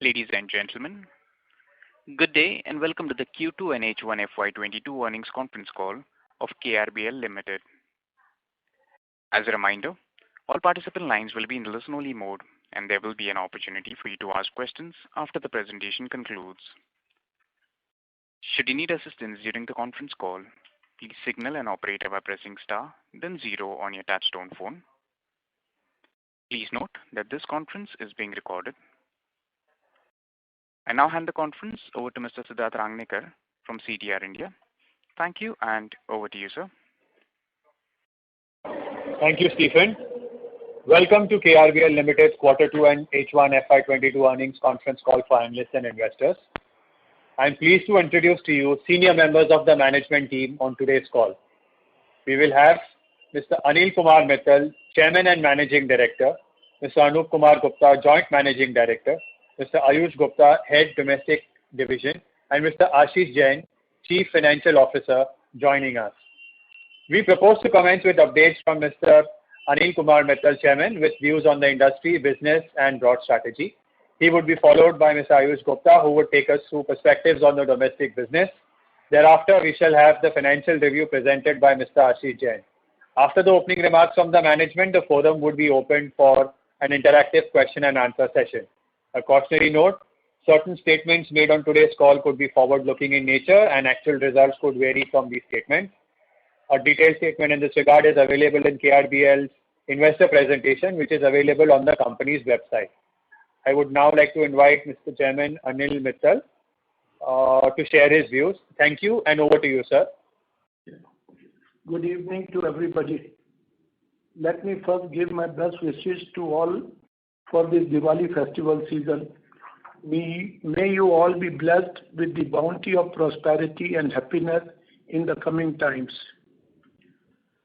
Ladies and gentlemen, good day and welcome to the Q2 and H1 FY22 earnings conference call of KRBL Limited. As a reminder, all participant lines will be in listen-only mode, and there will be an opportunity for you to ask questions after the presentation concludes. Should you need assistance during the conference call, please signal an operator by pressing star, then zero on your touchtone phone. Please note that this conference is being recorded. I now hand the conference over to Mr. Siddharth Rangnekar from CDR India. Thank you, and over to you, sir. Thank you, Stephen. Welcome to KRBL Limited's Q2 and H1 FY22 earnings conference call for analysts and investors. I am pleased to introduce to you senior members of the management team on today's call. We will have Mr. Anil Kumar Mittal, Chairman and Managing Director, Mr. Anup Kumar Gupta, Joint Managing Director, Mr. Ayush Gupta, Head Domestic Division, and Mr. Ashish Jain, Chief Financial Officer, joining us. We propose to commence with updates from Mr. Anil Kumar Mittal, Chairman, with views on the industry, business, and broad strategy. He would be followed by Mr. Ayush Gupta, who would take us through perspectives on the domestic business. Thereafter, we shall have the financial review presented by Mr. Ashish Jain. After the opening remarks from the management, the forum would be opened for an interactive question and answer session. A cautionary note, certain statements made on today's call could be forward-looking in nature and actual results could vary from these statements. A detailed statement in this regard is available in KRBL's investor presentation, which is available on the company's website. I would now like to invite Mr. Chairman Anil Mittal to share his views. Thank you, and over to you, sir. Good evening to everybody. Let me first give my best wishes to all for this Diwali festival season. May you all be blessed with the bounty of prosperity and happiness in the coming times.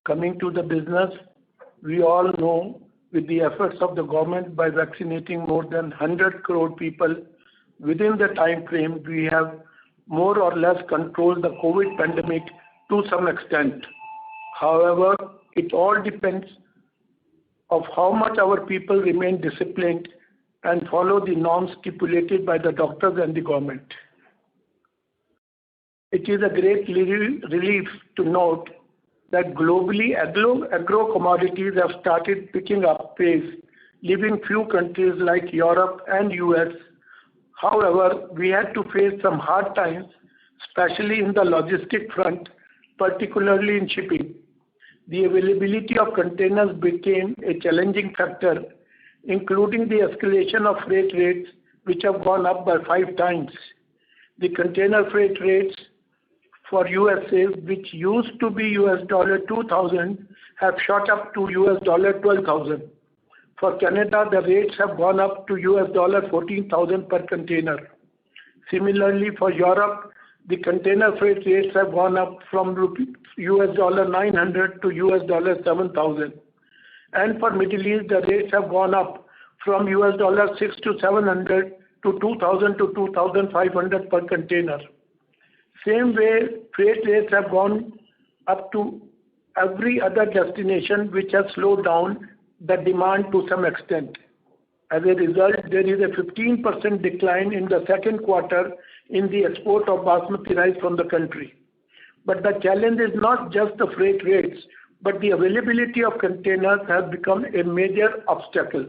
Coming to the business, we all know with the efforts of the government by vaccinating more than 100 crore people within the time frame, we have more or less controlled the COVID pandemic to some extent. However, it all depends of how much our people remain disciplined and follow the norms stipulated by the doctors and the government. It is a great relief to note that globally agro commodities have started picking up pace, leaving few countries like Europe and US. However, we had to face some hard times, especially in the logistic front, particularly in shipping. The availability of containers became a challenging factor, including the escalation of freight rates, which have gone up by 5 times. The container freight rates for USA, which used to be $2,000, have shot up to $12,000. For Canada, the rates have gone up to $14,000 per container. Similarly, for Europe, the container freight rates have gone up from $900 to $7,000. And for Middle East, the rates have gone up from $6 to $700 to $2,000 to $2,500 per container. Same way, freight rates have gone up to every other destination, which has slowed down the demand to some extent. As a result, there is a 15% decline in the second quarter in the export of basmati rice from the country. But the challenge is not just the freight rates, but the availability of containers has become a major obstacle.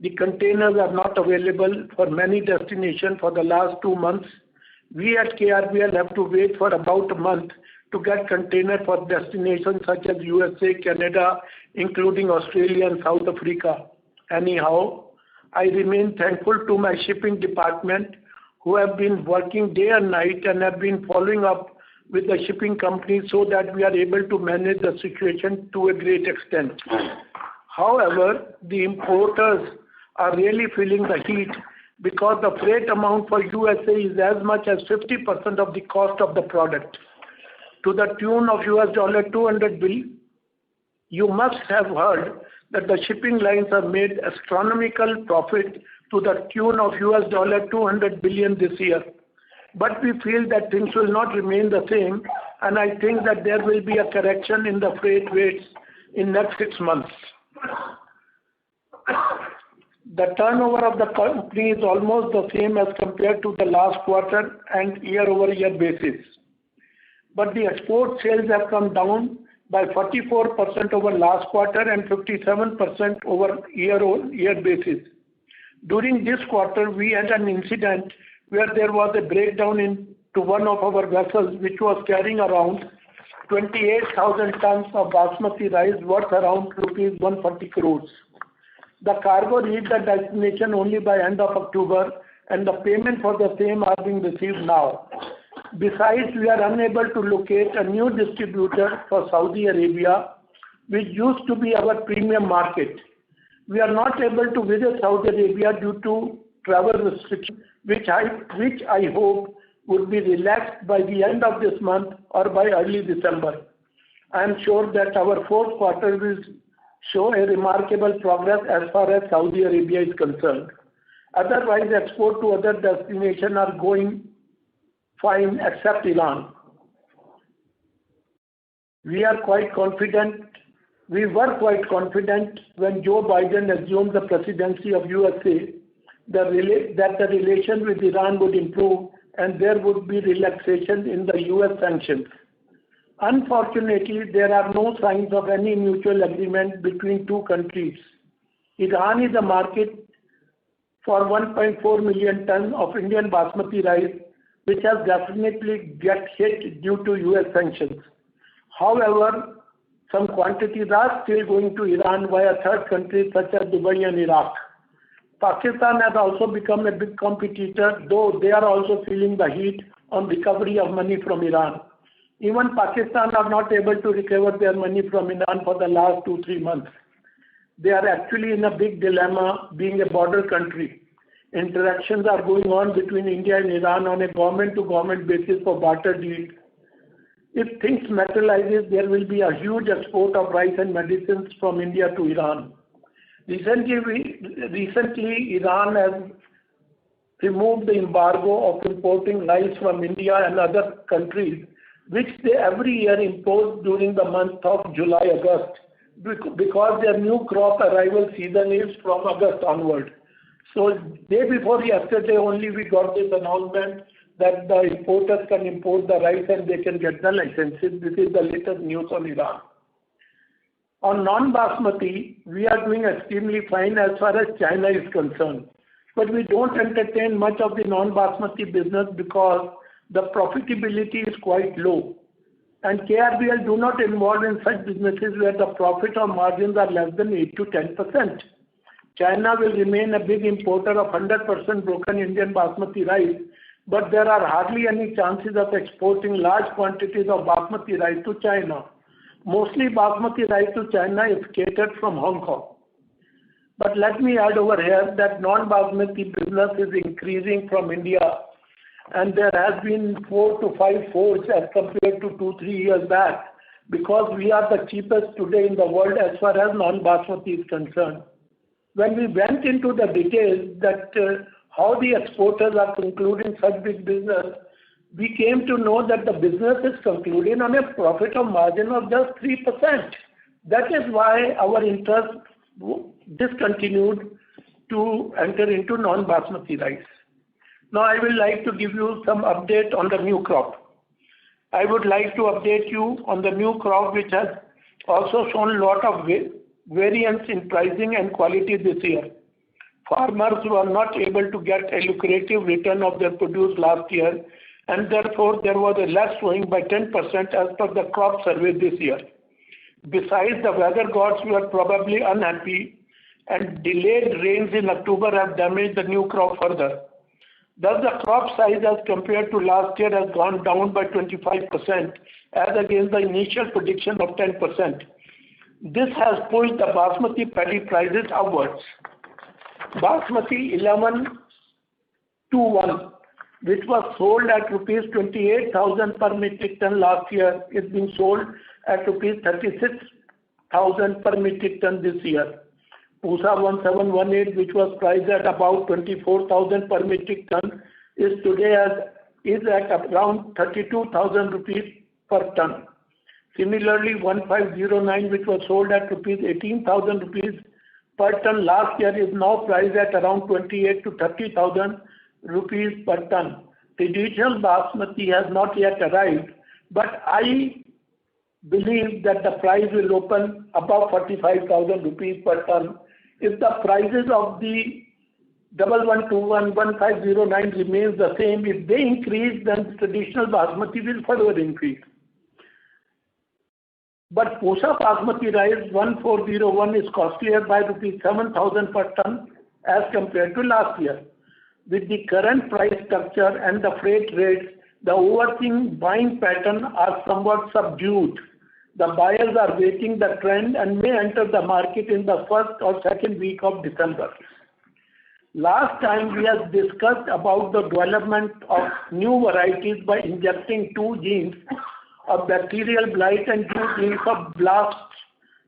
The containers are not available for many destinations for the last 2 months. We at KRBL have to wait for about a month to get containers for destinations such as USA, Canada, including Australia and South Africa. Anyhow, I remain thankful to my shipping department who have been working day and night and have been following up with the shipping companies so that we are able to manage the situation to a great extent. However, the importers are really feeling the heat because the freight amount for USA is as much as 50% of the cost of the product, to the tune of $200 billion. You must have heard that the shipping lines have made astronomical profit to the tune of $200 billion this year. But we feel that things will not remain the same, and I think that there will be a correction in the freight rates in next 6 months. The turnover of the company is almost the same as compared to the last quarter and year-over-year basis. But the export sales have come down by 44% over last quarter and 57% over year-over-year basis. During this quarter, we had an incident where there was a breakdown into one of our vessels which was carrying around 28,000 tons of basmati rice worth around rupees 140 crores. The cargo reached the destination only by end of October and the payment for the same are being received now. Besides, we are unable to locate a new distributor for Saudi Arabia, which used to be our premium market. We are not able to visit Saudi Arabia due to travel restrictions, which I hope would be relaxed by the end of this month or by early December. I am sure that our fourth quarter will show a remarkable progress as far as Saudi Arabia is concerned. Otherwise, export to other destinations are going fine except Iran. We were quite confident when Joe Biden assumed the presidency of USA that the relation with Iran would improve and there would be relaxation in the US sanctions. Unfortunately, there are no signs of any mutual agreement between two countries. Iran is a market for 1.4 million tons of Indian basmati rice, which has definitely get hit due to US sanctions. However, some quantities are still going to Iran via third countries such as Dubai and Iraq. Pakistan has also become a big competitor, though they are also feeling the heat on recovery of money from Iran. Even Pakistan are not able to recover their money from Iran for the last 2-3 months. They are actually in a big dilemma being a border country. Interactions are going on between India and Iran on a government-to-government basis for barter deals. If things materializes, there will be a huge export of rice and medicines from India to Iran. Recently, Iran has removed the embargo of importing rice from India and other countries, which they every year impose during the month of July-August, because their new crop arrival season is from August onward. So day before yesterday only we got this announcement that the importers can import the rice and they can get the licenses. This is the latest news on Iran. On non-basmati, we are doing extremely fine as far as China is concerned. But we don't entertain much of the non-basmati business because the profitability is quite low. And KRBL do not involve in such businesses where the profit or margins are less than 8 to 10%. China will remain a big importer of 100% broken Indian basmati rice, but there are hardly any chances of exporting large quantities of basmati rice to China. Mostly basmati rice to China is catered from Hong Kong. But let me add over here that non-basmati business is increasing from India, and there has been 4 to 5 folds as compared to 2-3 years back, because we are the cheapest today in the world as far as non-basmati is concerned. When we went into the details that how the exporters are concluding such big business, we came to know that the business is concluding on a profit or margin of just 3%. That is why our interest discontinued to enter into non-basmati rice. Now I will like to give you some update on the new crop. I would like to update you on the new crop, which has also shown a lot of variance in pricing and quality this year. Farmers were not able to get a lucrative return of their produce last year, and therefore there was a less sowing by 10% as per the crop survey this year. Besides, the weather gods were probably unhappy, and delayed rains in October have damaged the new crop further. Thus, the crop size as compared to last year has gone down by 25% as against the initial prediction of 10%. This has pushed the basmati paddy prices upwards. Basmati 1121, which was sold at rupees 28,000 per metric ton last year, is being sold at rupees 36,000 per metric ton this year. Pusa 1718, which was priced at about 24,000 per metric ton, is at around 32,000 rupees per ton. Similarly, 1509, which was sold at rupees 18,000 rupees per ton last year is now priced at around 28 to 30,000 rupees per ton. Traditional basmati has not yet arrived, but I believe that the price will open above 45,000 rupees per ton. If the prices of the 1121 1509 remains the same, if they increase, then traditional basmati will further increase. But Pusa basmati rice 1401 is costlier by rupees 7,000 per ton as compared to last year. With the current price structure and the freight rates, the overseeing buying pattern are somewhat subdued. The buyers are waiting the trend and may enter the market in the first or second week of December. Last time we have discussed about the development of new varieties by injecting 2 genes of bacterial blight and 2 genes of blast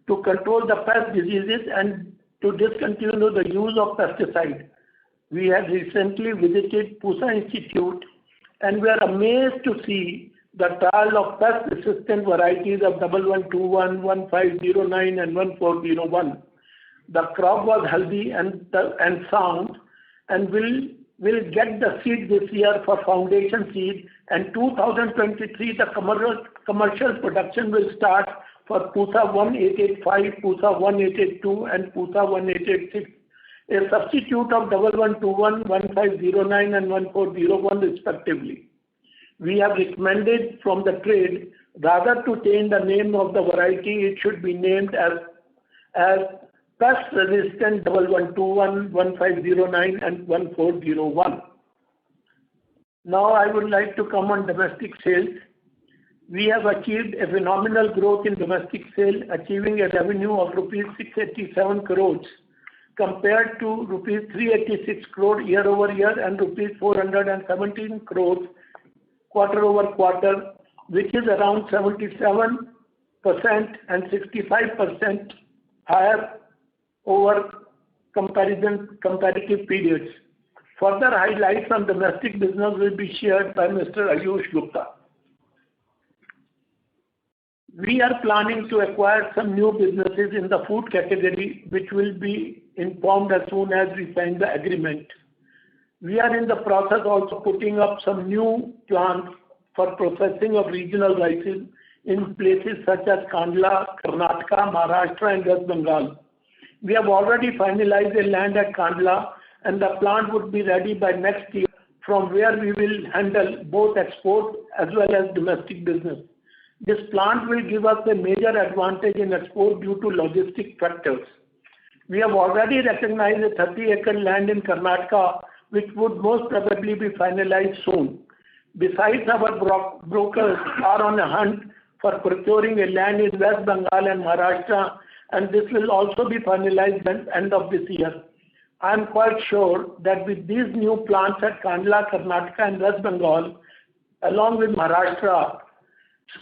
to control the pest diseases and to discontinue the use of pesticide. We have recently visited Pusa Institute and we are amazed to see the trial of pest-resistant varieties of 1121, 1509 and 1401. The crop was healthy and sound and will get the seed this year for foundation seed, and 2023 the commercial production will start for Pusa 1885, Pusa 1882 and Pusa 1886, a substitute of 1121, 1509 and 1401 respectively. We have recommended from the trade rather to change the name of the variety, it should be named as pest resistant 1121, 1509 and 1401. Now I would like to come on domestic sales. We have achieved a phenomenal growth in domestic sale, achieving a revenue of rupees 687 crores compared to rupees 386 crore year over year and rupees 417 crores quarter over quarter, which is around 77% and 65% higher over comparative periods. Further highlights on domestic business will be shared by Mr. Ayush Gupta. We are planning to acquire some new businesses in the food category, which will be informed as soon as we sign the agreement. We are in the process also putting up some new plants for processing of regional rices in places such as Kandla, Karnataka, Maharashtra and West Bengal. We have already finalized a land at Kandla and the plant would be ready by next year, from where we will handle both export as well as domestic business. This plant will give us a major advantage in export due to logistic factors. We have already recognized a 30-acre land in Karnataka, which would most probably be finalized soon. Besides, our brokers are on a hunt for procuring a land in West Bengal and Maharashtra, and this will also be finalized by the end of this year. I am quite sure that with these new plants at Kandla, Karnataka and West Bengal, along with Maharashtra,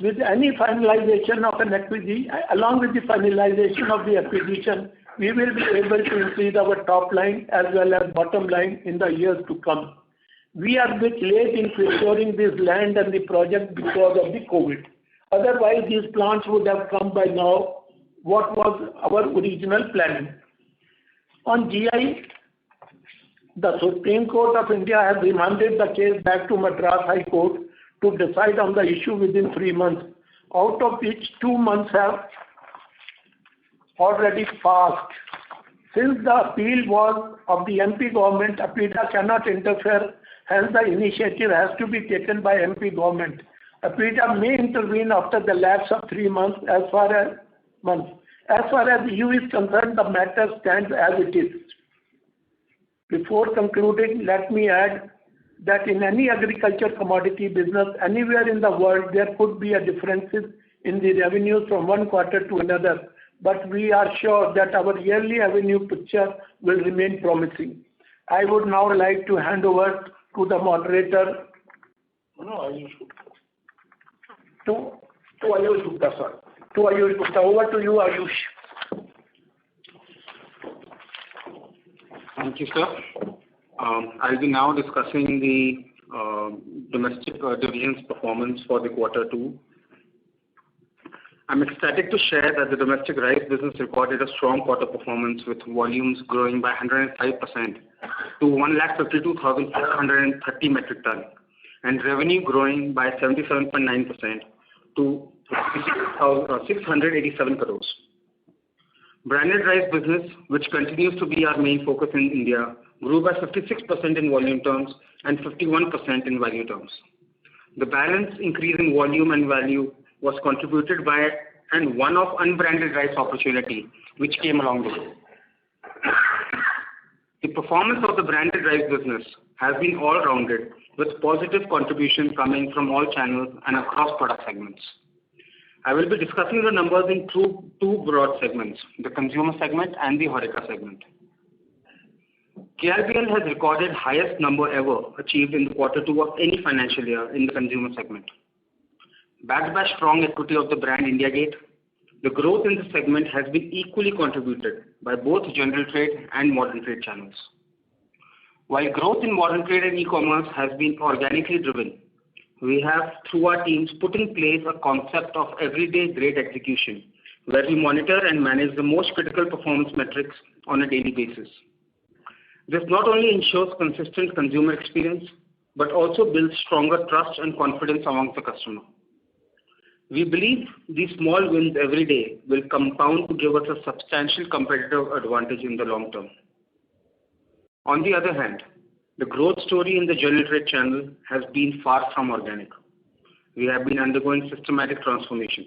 with any finalization of an acquisition, along with the finalization of the acquisition, we will be able to increase our top line as well as bottom line in the years to come. We are a bit late in procuring this land and the project because of the COVID. Otherwise, these plants would have come by now, what was our original planning. On GI, the Supreme Court of India has remanded the case back to Madras High Court to decide on the issue within 3 months, out of which 2 months have already passed. Since the appeal was of the MP government, APIDA cannot interfere, hence the initiative has to be taken by MP government. APIDA may intervene after the lapse of 3 months as far as the EU is concerned, the matter stands as it is. Before concluding, let me add that in any agriculture commodity business anywhere in the world, there could be a differences in the revenues from one quarter to another, but we are sure that our yearly revenue picture will remain promising. I would now like to hand over to the moderator, to Ayush Gupta, sir. To Ayush Gupta. Over to you, Ayush. Thank you, sir. I'll be now discussing the domestic division's performance for the quarter 2. I'm ecstatic to share that the domestic rice business recorded a strong quarter performance with volumes growing by 105% to 1,52,430 metric ton and revenue growing by 77.9% to 687 crores. Branded rice business, which continues to be our main focus in India, grew by 56% in volume terms and 51% in value terms. The balance increase in volume and value was contributed by and one-off unbranded rice opportunity which came along with it. The performance of the branded rice business has been all-rounded with positive contribution coming from all channels and across product segments. I will be discussing the numbers in two broad segments, the consumer segment and the HoReCa segment. KRBL has recorded highest number ever achieved in the quarter 2 of any financial year in the consumer segment. Backed by strong equity of the brand India Gate, the growth in the segment has been equally contributed by both general trade and modern trade channels. While growth in modern trade and e-commerce has been organically driven, we have, through our teams, put in place a concept of everyday great execution, where we monitor and manage the most critical performance metrics on a daily basis. This not only ensures consistent consumer experience, but also builds stronger trust and confidence amongst the customer. We believe these small wins every day will compound to give us a substantial competitive advantage in the long term. On the other hand, the growth story in the general trade channel has been far from organic. We have been undergoing systematic transformation.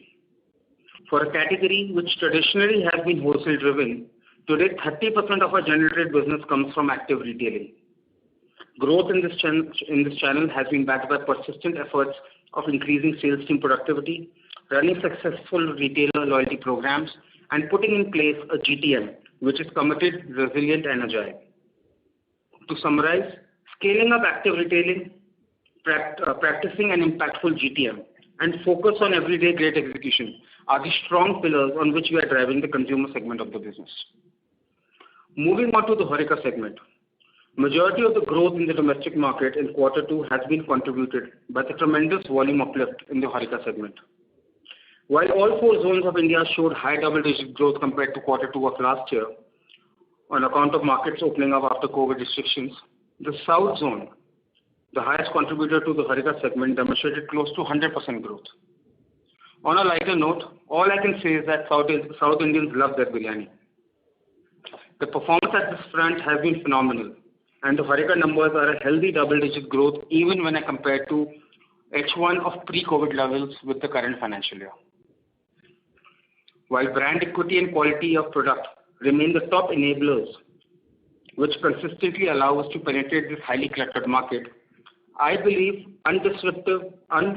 For a category which traditionally has been wholesale driven, today 30% of our general trade business comes from active retailing. Growth in this channel has been backed by persistent efforts of increasing sales team productivity, running successful retailer loyalty programs, and putting in place a GTM which is committed, resilient, and agile. To summarize, scaling up active retailing, practicing an impactful GTM, and focus on everyday great execution are the strong pillars on which we are driving the consumer segment of the business. Moving on to the HoReCa segment. Majority of the growth in the domestic market in quarter 2 has been contributed by the tremendous volume uplift in the HoReCa segment. While all 4 zones of India showed high double-digit growth compared to quarter 2 of last year, on account of markets opening up after COVID restrictions, the South zone, the highest contributor to the HoReCa segment, demonstrated close to 100% growth. On a lighter note, all I can say is that South Indians love their biryani. The performance at this front has been phenomenal, and the HoReCa numbers are a healthy double-digit growth even when I compare to H1 of pre-COVID levels with the current financial year. While brand equity and quality of product remain the top enablers which consistently allow us to penetrate this highly cluttered market, I believe undisrupted and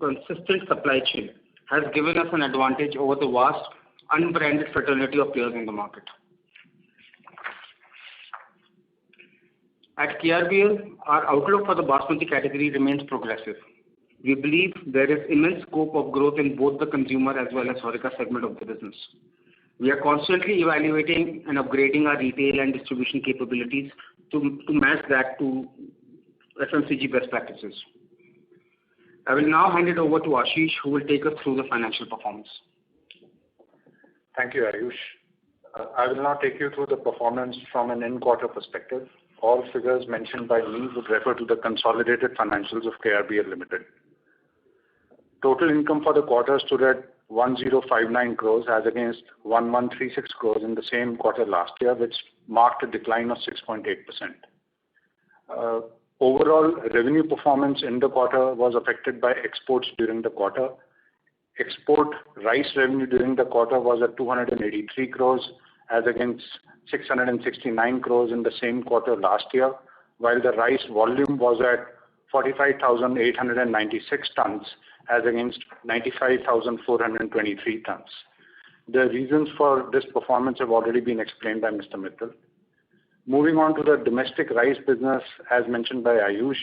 consistent supply chain has given us an advantage over the vast unbranded fraternity of players in the market. At KRBL, our outlook for the Basmati category remains progressive. We believe there is immense scope of growth in both the consumer as well as HoReCa segment of the business. We are constantly evaluating and upgrading our retail and distribution capabilities to match that to FMCG best practices. I will now hand it over to Ashish, who will take us through the financial performance. Thank you, Ayush. I will now take you through the performance from an in-quarter perspective. All figures mentioned by me would refer to the consolidated financials of KRBL Limited. Total income for the quarter stood at 1059 crores as against 1136 crores in the same quarter last year, which marked a decline of 6.8%. Overall revenue performance in the quarter was affected by exports during the quarter. Export rice revenue during the quarter was at 283 crores as against 669 crores in the same quarter last year, while the rice volume was at 45,896 tons as against 95,423 tons. The reasons for this performance have already been explained by Mr. Mittal. Moving on to the domestic rice business, as mentioned by Ayush,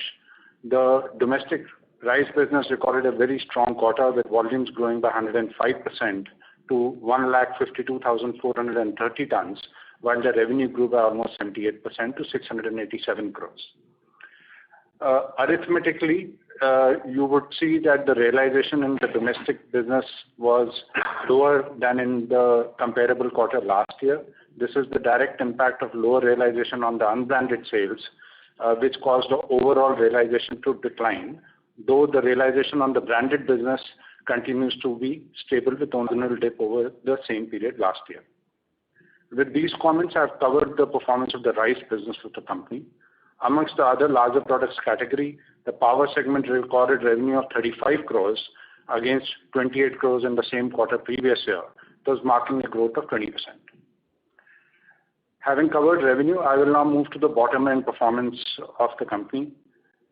the domestic rice business recorded a very strong quarter with volumes growing by 105% to 1,52,430 tons, while the revenue grew by almost 78% to 687 crores. Arithmetically, you would see that the realization in the domestic business was lower than in the comparable quarter last year. This is the direct impact of lower realization on the unbranded sales, which caused the overall realization to decline, though the realization on the branded business continues to be stable with nominal dip over the same period last year. With these comments, I've covered the performance of the rice business of the company. Amongst the other larger products category, the power segment recorded revenue of 35 crores against 28 crores in the same quarter previous year, thus marking a growth of 20%. Having covered revenue, I will now move to the bottom line performance of the company.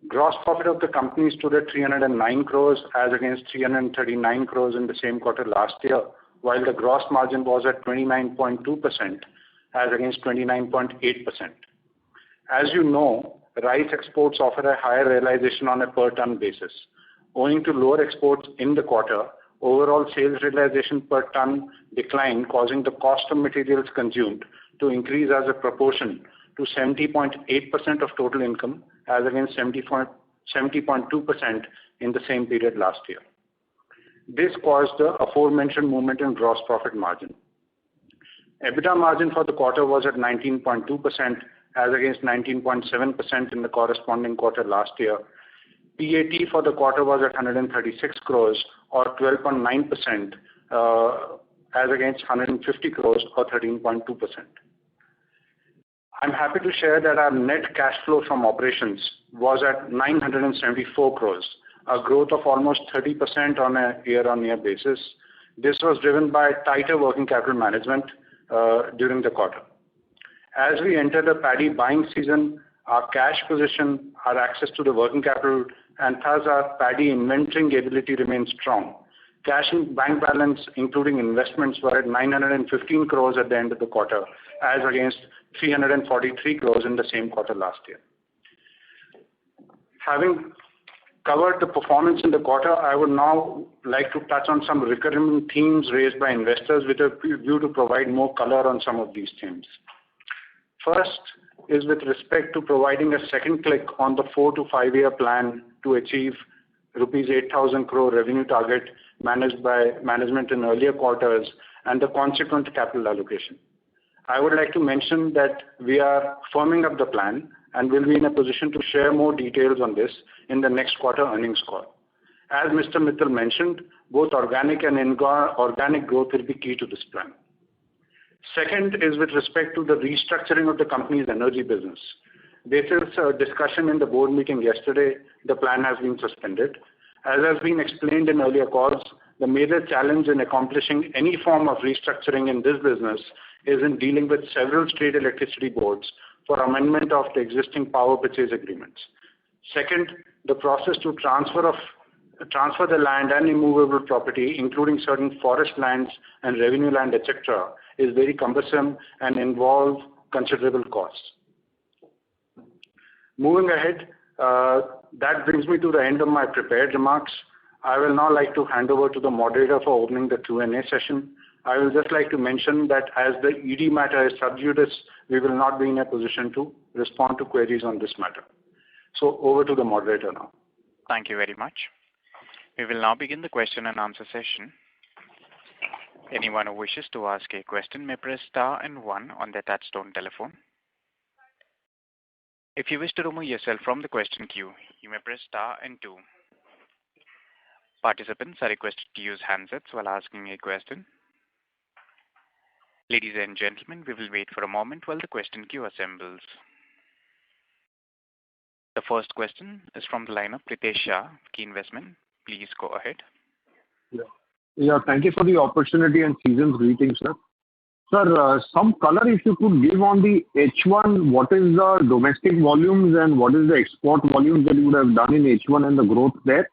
Gross profit of the company stood at 309 crores as against 339 crores in the same quarter last year, while the gross margin was at 29.2% as against 29.8%. As you know, rice exports offer a higher realization on a per ton basis. Owing to lower exports in the quarter, overall sales realization per ton declined, causing the cost of materials consumed to increase as a proportion to 70.8% of total income as against 70.2% in the same period last year. This caused the aforementioned movement in gross profit margin. EBITDA margin for the quarter was at 19.2% as against 19.7% in the corresponding quarter last year. PAT for the quarter was at 136 crores or 12.9% as against 150 crores or 13.2%. I'm happy to share that our net cash flow from operations was at 974 crores, a growth of almost 30% on a year-on-year basis. This was driven by tighter working capital management during the quarter. As we enter the paddy buying season, our cash position, our access to the working capital, and thus our paddy inventorying ability remains strong. Cash and bank balance, including investments, were at 915 crores at the end of the quarter, as against 343 crores in the same quarter last year. Having covered the performance in the quarter, I would now like to touch on some recurring themes raised by investors with a view to provide more color on some of these themes. First is with respect to providing a second click on the 4 to 5 year plan to achieve rupees 8,000 crore revenue target managed by management in earlier quarters and the consequent capital allocation. I would like to mention that we are firming up the plan and will be in a position to share more details on this in the next quarter earnings call. As Mr. Mittal mentioned, both organic and inorganic growth will be key to this plan. Second is with respect to the restructuring of the company's energy business. This is a discussion in the board meeting yesterday. The plan has been suspended. As has been explained in earlier calls, the major challenge in accomplishing any form of restructuring in this business is in dealing with several state electricity boards for amendment of the existing power purchase agreements. Second, the process to transfer the land and immovable property, including certain forest lands and revenue land, etc., is very cumbersome and involve considerable costs. Moving ahead, that brings me to the end of my prepared remarks. I will now like to hand over to the moderator for opening the Q&A session. I will just like to mention that as the ED matter is sub judice, we will not be in a position to respond to queries on this matter. So over to the moderator now. Thank you very much. We will now begin the question and answer session. Anyone who wishes to ask a question may press star and 1 on their touchtone telephone. If you wish to remove yourself from the question queue, you may press star and 2. Participants are requested to use handsets while asking a question. Ladies and gentlemen, we will wait for a moment while the question queue assembles. The first question is from the line of Pritesh Shah, Key Investment. Please go ahead. Yeah, thank you for the opportunity and season's greetings, sir. Sir, some color if you could give on the H1, what is the domestic volumes and what is the export volumes that you would have done in H1 and the growth there?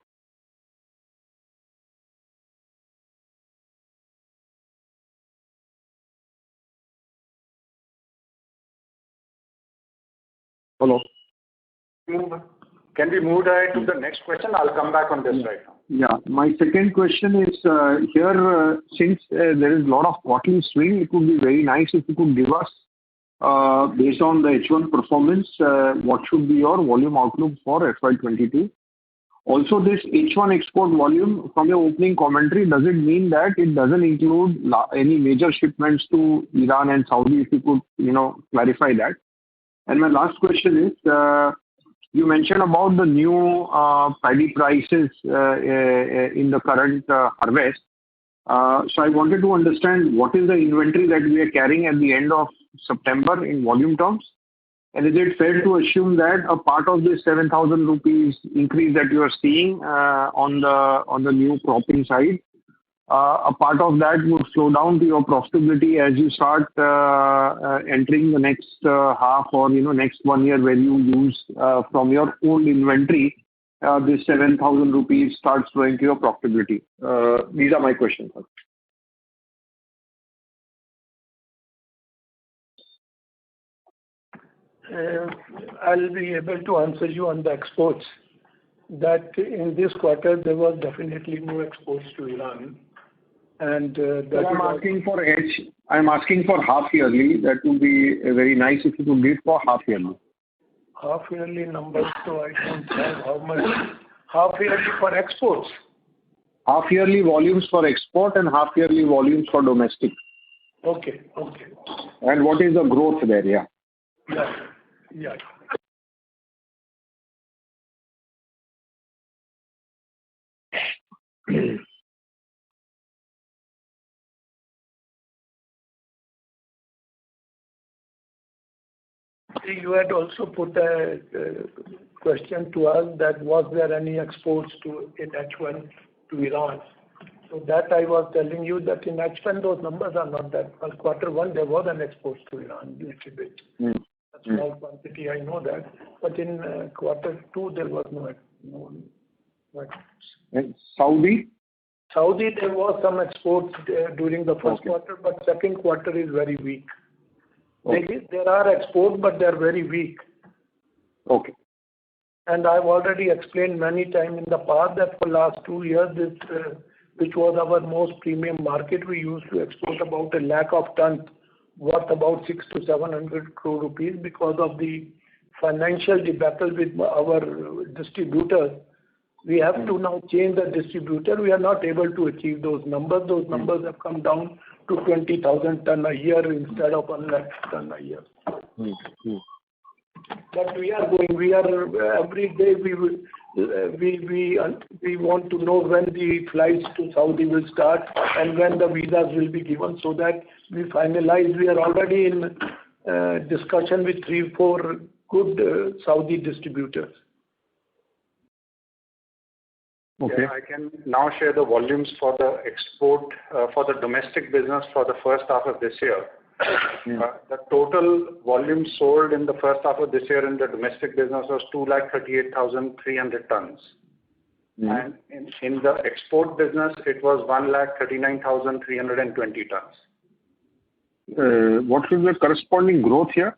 Hello? Can we move ahead to the next question? I'll come back on this right now. Yeah. My second question is, here, since there is a lot of quarterly swing, it would be very nice if you could give us based on the H1 performance, what should be your volume outlook for FY22? Also, this H1 export volume, from your opening commentary, does it mean that it doesn't include any major shipments to Iran and Saudi? If you could, clarify that. And my last question is, you mentioned about the new paddy prices in the current harvest. So I wanted to understand what is the inventory that we are carrying at the end of September in volume terms? And is it fair to assume that a part of this 7,000 rupees increase that you are seeing on the new cropping side, a part of that would slow down to your profitability as you start entering the next half or next 1 year, where you use from your own inventory, this 7,000 rupees starts flowing to your profitability? These are my questions, sir. I'll be able to answer you on the exports. That in this quarter there was definitely no exports to Iran, and I'm asking for half yearly. That would be very nice if you could give for half yearly. Half yearly numbers, so I don't have how much half yearly for exports. Half yearly volumes for export and half yearly volumes for domestic. Okay. And what is the growth there? Yeah. Yeah. You had also put a question to us that was there any exports in H1 to Iran. So that I was telling you that in H1 those numbers are not that. Well, Q1 there was an export to Iran, a little bit. A small quantity, I know that. But in Q2 there was no exports. And Saudi? Saudi, there was some exports during the first quarter, but second quarter is very weak. Okay. There are exports, but they are very weak. Okay. And I've already explained many times in the past that for last 2 years, this which was our most premium market, we used to export about 1 lakh of tons, worth about 600 to 700 crore rupees. Because of the financial debacle with our distributors, we have to now change the distributor. We are not able to achieve those numbers. Those numbers have come down to 20,000 ton a year instead of 1 lakh ton a year. But we are every day we want to know when the flights to Saudi will start and when the visas will be given, so that we finalize. We are already in discussion with 3-4 good Saudi distributors. Okay. Yeah, I can now share the volumes for the export, for the domestic business for the first half of this year. The total volume sold in the first half of this year in the domestic business was 238,300 tons. And in the export business, it was 139,320 tons. What is the corresponding growth here,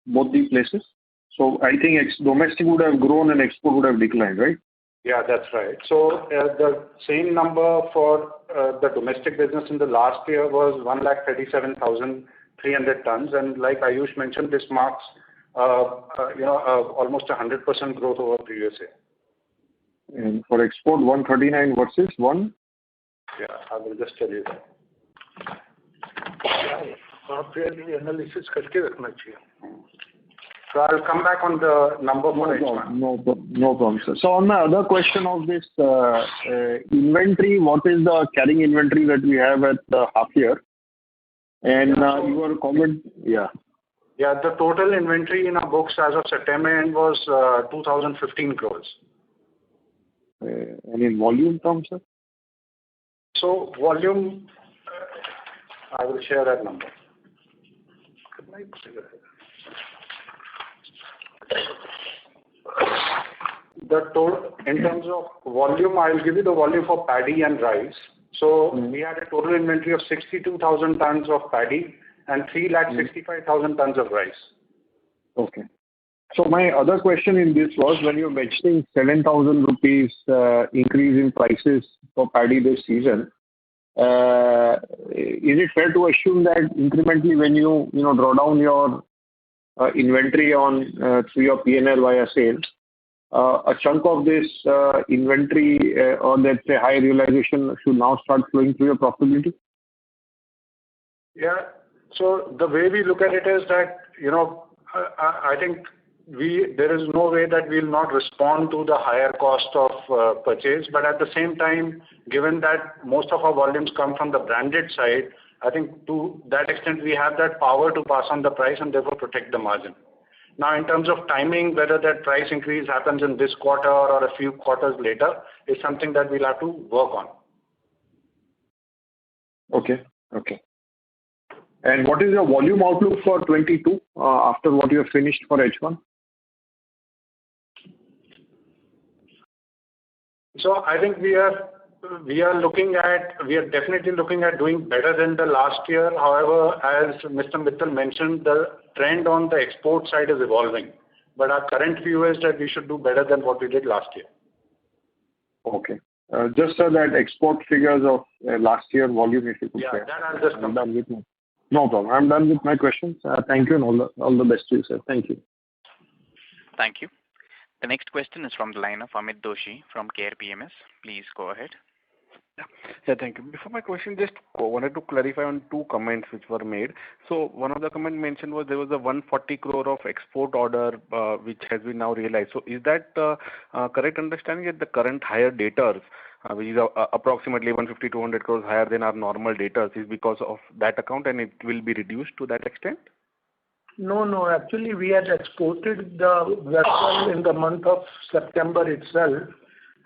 both the places? So I think domestic would have grown and export would have declined, right? Yeah, that's right. So the same number for the domestic business in the last year was 137,300 tons, and like Ayush mentioned, this marks almost 100% growth over previous year. And for export, 139 versus 1? Yeah, I will just tell you that. Analysis करके रखना चाहिए. So I'll come back on the number for H1. No problem, sir. So on my other question of this inventory, what is the carrying inventory that we have at the half year? And your comment, Yeah, the total inventory in our books as of September end was 2,015 crores. And in volume terms, sir? So volume, I will share that number. The total, in terms of volume, I will give you the volume for paddy and rice. So we had a total inventory of 62,000 tons of paddy and 365,000 tons of rice. Okay. So my other question in this was, when you're mentioning 7,000 rupees increase in prices for paddy this season, is it fair to assume that incrementally when you draw down your inventory on through your P&L via sales, a chunk of this inventory or let's say high realization should now start flowing through your profitability? Yeah. So the way we look at it is that, I think there is no way that we'll not respond to the higher cost of purchase. But at the same time, given that most of our volumes come from the branded side, I think to that extent we have that power to pass on the price and therefore protect the margin. Now, in terms of timing, whether that price increase happens in this quarter or a few quarters later is something that we'll have to work on. Okay. And what is your volume outlook for 22 after what you have finished for H1? So I think we are definitely looking at doing better than the last year. However, as Mr. Mittal mentioned, the trend on the export side is evolving. But our current view is that we should do better than what we did last year. Okay. Just so that export figures of last year volume, if you could share. Yeah, that I'll just come. No problem. I'm done with my questions. Thank you and all the best to you, sir. Thank you. Thank you. The next question is from the line of Amit Doshi from Care PMS. Please go ahead. Yeah, thank you. Before my question, just wanted to clarify on two comments which were made. So one of the comment mentioned was there was a 140 crore of export order which has been now realized. So is that correct understanding that the current higher debtors, which is approximately 150-200 crores higher than our normal debtors, is because of that account and it will be reduced to that extent? No. Actually, we had exported the vessel in the month of September itself,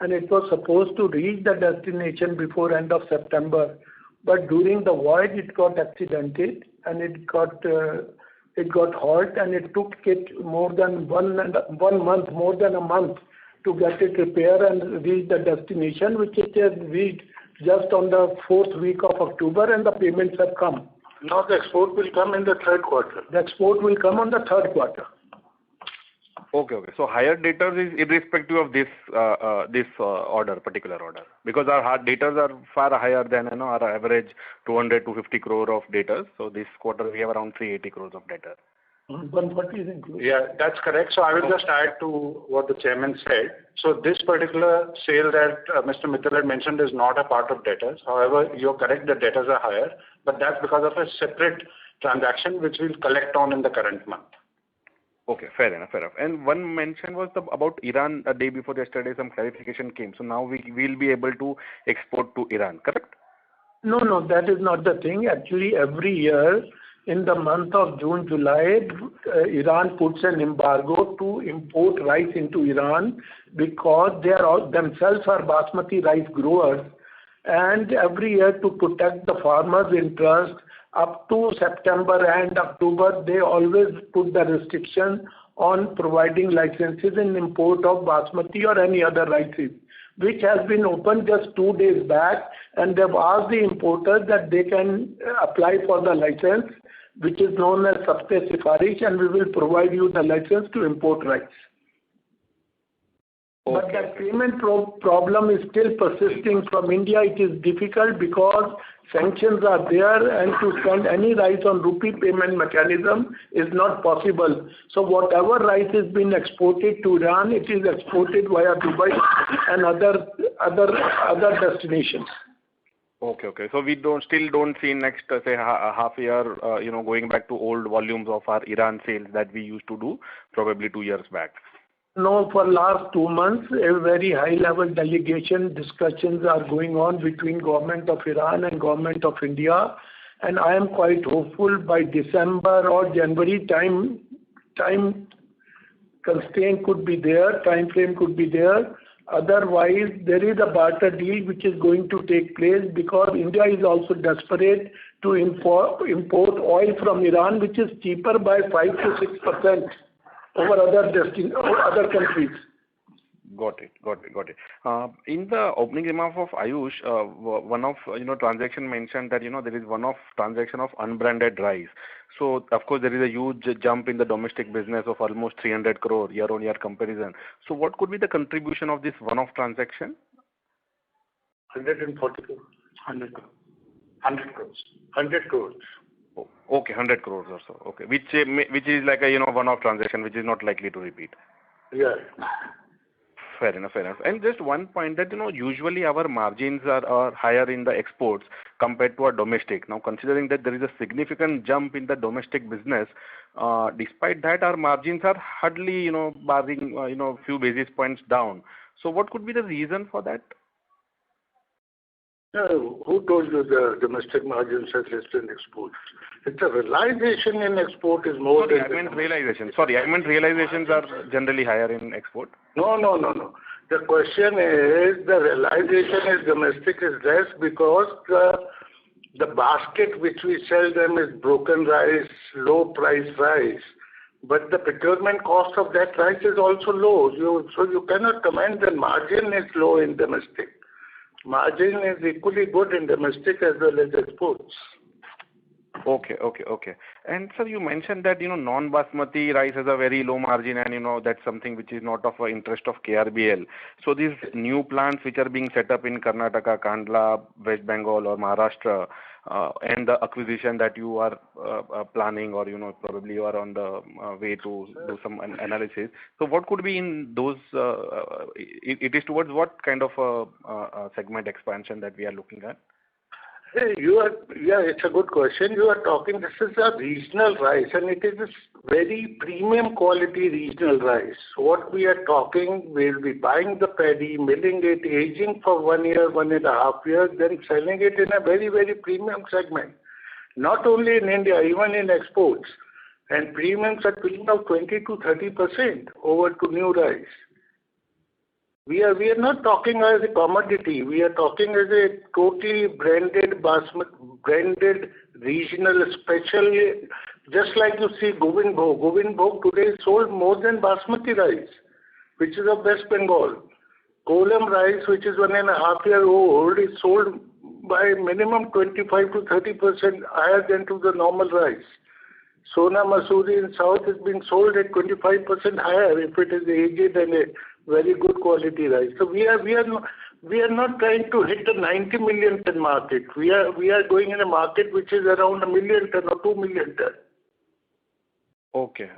and it was supposed to reach the destination before end of September. But during the voyage, it got accidented and it got halt, and it took it more than a month to get it repaired and reach the destination, which it has reached just on the 4th week of October, and the payments have come. Now the export will come in the third quarter. The export will come on the third quarter. Okay. So higher debtors is irrespective of this particular order, because our debtors are far higher than our average 200-250 crore of debtors. So this quarter we have around 380 crores of debtors. 140 is included. Yeah, that's correct. So I will just add to what the chairman said. So this particular sale that Mr. Mittal had mentioned is not a part of debtors. However, you're correct, the debtors are higher, but that's because of a separate transaction which we'll collect on in the current month. Okay, fair enough. And one mention was about Iran a day before yesterday, some clarification came. So now we will be able to export to Iran, correct? No, that is not the thing. Actually, every year in the month of June, July, Iran puts an embargo to import rice into Iran because they are themselves are basmati rice growers. And every year to protect the farmers' interest, up to September and October, they always put the restriction on providing licenses in import of basmati or any other rices, which has been opened just 2 days back, and they've asked the importers that they can apply for the license, which is known as Sabte Sifarish, and we will provide you the license to import rice. Okay. But that payment problem is still persisting from India. It is difficult because sanctions are there, and to send any rice on rupee payment mechanism is not possible. So whatever rice is being exported to Iran, it is exported via Dubai and other destinations. Okay. So we still don't see next say half year going back to old volumes of our Iran sales that we used to do probably 2 years back. No, for last 2 months, a very high-level delegation discussions are going on between government of Iran and government of India, and I am quite hopeful by December or January time constraint could be there, time frame could be there. Otherwise, there is a barter deal which is going to take place because India is also desperate to import oil from Iran, which is cheaper by 5 to 6% over other countries. Got it. In the opening remark of Ayush, one of transaction mentioned that there is one-off transaction of unbranded rice. So of course there is a huge jump in the domestic business of almost 300 crore year-on-year comparison. So what could be the contribution of this one-off transaction? 140 crores. 100 crores. Okay, 100 crores or so. Okay, which is like a one-off transaction, which is not likely to repeat. Yeah. Fair enough, fair enough. And just one point that usually our margins are higher in the exports compared to our domestic. Now, considering that there is a significant jump in the domestic business, despite that our margins are hardly barring few basis points down. So, what could be the reason for that? Who told you the domestic margins are less than exports? It's a realization in export is more Sorry, than... I meant realizations are generally higher in export. No. The question is the realization is domestic is less because the basket which we sell them is broken rice, low price rice. But the procurement cost of that rice is also low. So you cannot comment the margin is low in domestic. Margin is equally good in domestic as well as exports. Okay. And sir, you mentioned that non-basmati rice has a very low margin, and that's something which is not of interest of KRBL. So these new plants which are being set up in Karnataka, Kandla, West Bengal, or Maharashtra, and the acquisition that you are planning, or probably you are on the way to do some analysis. So what could be in those? It is towards what kind of segment expansion that we are looking at? Hey, it's a good question. You are talking, this is a regional rice, and it is a very premium quality regional rice. What we are talking, we'll be buying the paddy, milling it, aging for 1 year, 1.5 years, then selling it in a very, very premium segment. Not only in India, even in exports. And premiums are between of 20 to 30% over to new rice. We are not talking as a commodity. We are talking as a totally branded branded regional special. Just like you see Govind Bhog. Govind Bhog today is sold more than basmati rice, which is of West Bengal. Kolam rice, which is 1.5 year old, is sold by minimum 25 to 30% higher than to the normal rice. Sona Masuri in South is being sold at 25% higher if it is aged and a very good quality rice. So we are not trying to hit the 90 million ton market. We are going in a market which is around 1 million ton or 2 million ton. Okay.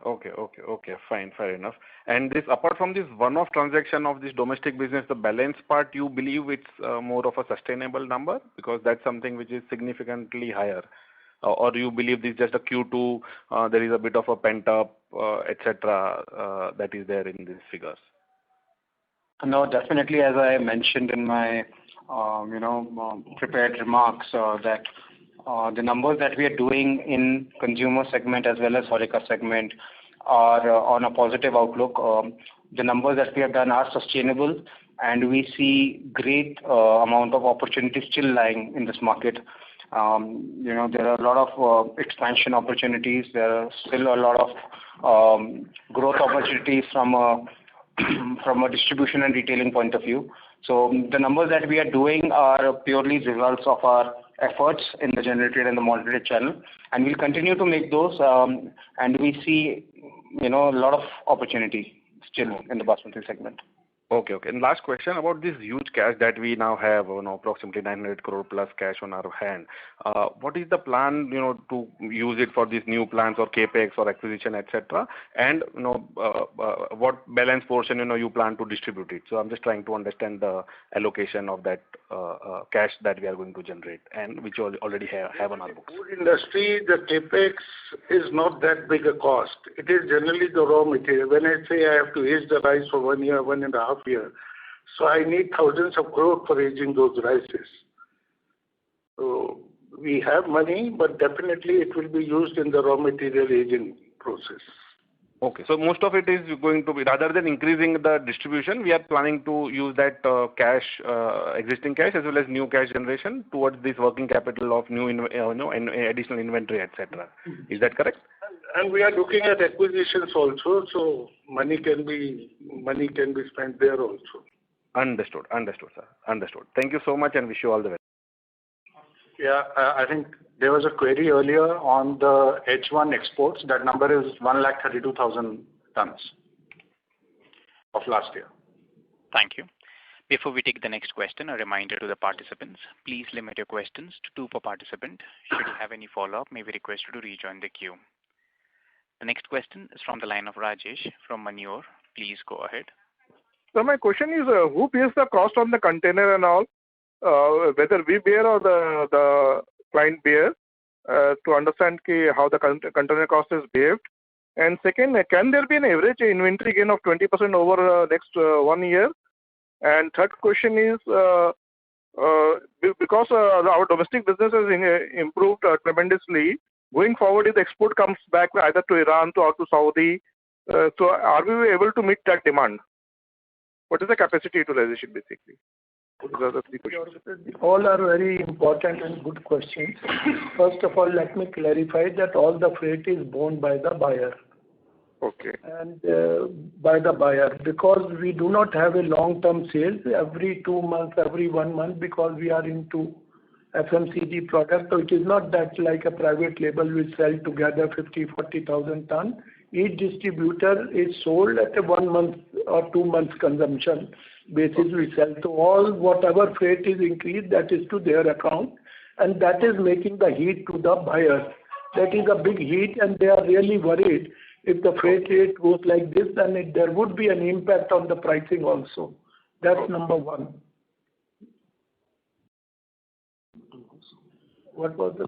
Fine, fair enough. And this, apart from this one-off transaction of this domestic business, the balance part, you believe it's more of a sustainable number because that's something which is significantly higher, or you believe this is just a Q2? There is a bit of a pent up, etc. That is there in these figures. No, definitely, as I mentioned in my prepared remarks, that the numbers that we are doing in consumer segment as well as HoReCa segment are on a positive outlook. The numbers that we have done are sustainable, and we see great amount of opportunity still lying in this market. There are a lot of expansion opportunities. There are still a lot of growth opportunities from a distribution and retailing point of view. So the numbers that we are doing are purely results of our efforts in the general trade and the modern trade channel, and we'll continue to make those. And we see, a lot of opportunity still in the basmati segment. Okay. And last question about this huge cash that we now have, approximately 900 crore plus cash on our hand. What is the plan, to use it for these new plans or capex or acquisition, etc. And what balance portion, you plan to distribute it. So I'm just trying to understand the allocation of that cash that we are going to generate and which you already have on our books. Food industry, the capex is not that big a cost. It is generally the raw material. When I say I have to age the rice for 1 year, 1.5 year, so I need thousands of crores for aging those rices. So we have money, but definitely it will be used in the raw material aging process. Okay, so most of it is going to be, rather than increasing the distribution, we are planning to use that cash, existing cash as well as new cash generation towards this working capital of new, additional inventory, etc. Is that correct? And we are looking at acquisitions also, so money can be spent there also. Understood, sir. Understood. Thank you so much, and wish you all the best. Yeah, I think there was a query earlier on the H1 exports. That number is 132,000 tons of last year. Thank you. Before we take the next question, a reminder to the participants, please limit your questions to 2 per participant. Should you have any follow-up, may we request you to rejoin the queue. The next question is from the line of Rajesh from Manure. Please go ahead. So my question is, who bears the cost on the container and all, whether we bear or the client bear, to understand how the container cost is behaved? And second, can there be an average inventory gain of 20% over next 1 year? And third question is, because our domestic business has improved tremendously, going forward, if the export comes back either to Iran or to Saudi, so are we able to meet that demand? What is the capacity utilization, basically? Those are the 3 questions. All are very important and good questions. First of all, let me clarify that all the freight is borne by the buyer. Okay. And by the buyer, because we do not have a long-term sales every 2 months, every 1 month, because we are into FMCG product. So it is not that like a private label we sell together 40,000 tons. Each distributor is sold at a 1 month or 2 months consumption basis we sell. So all whatever freight is increased, that is to their account, and that is making the heat to the buyers. That is a big heat, and they are really worried. If the freight rate goes like this, then there would be an impact on the pricing also. That's number 1. What was the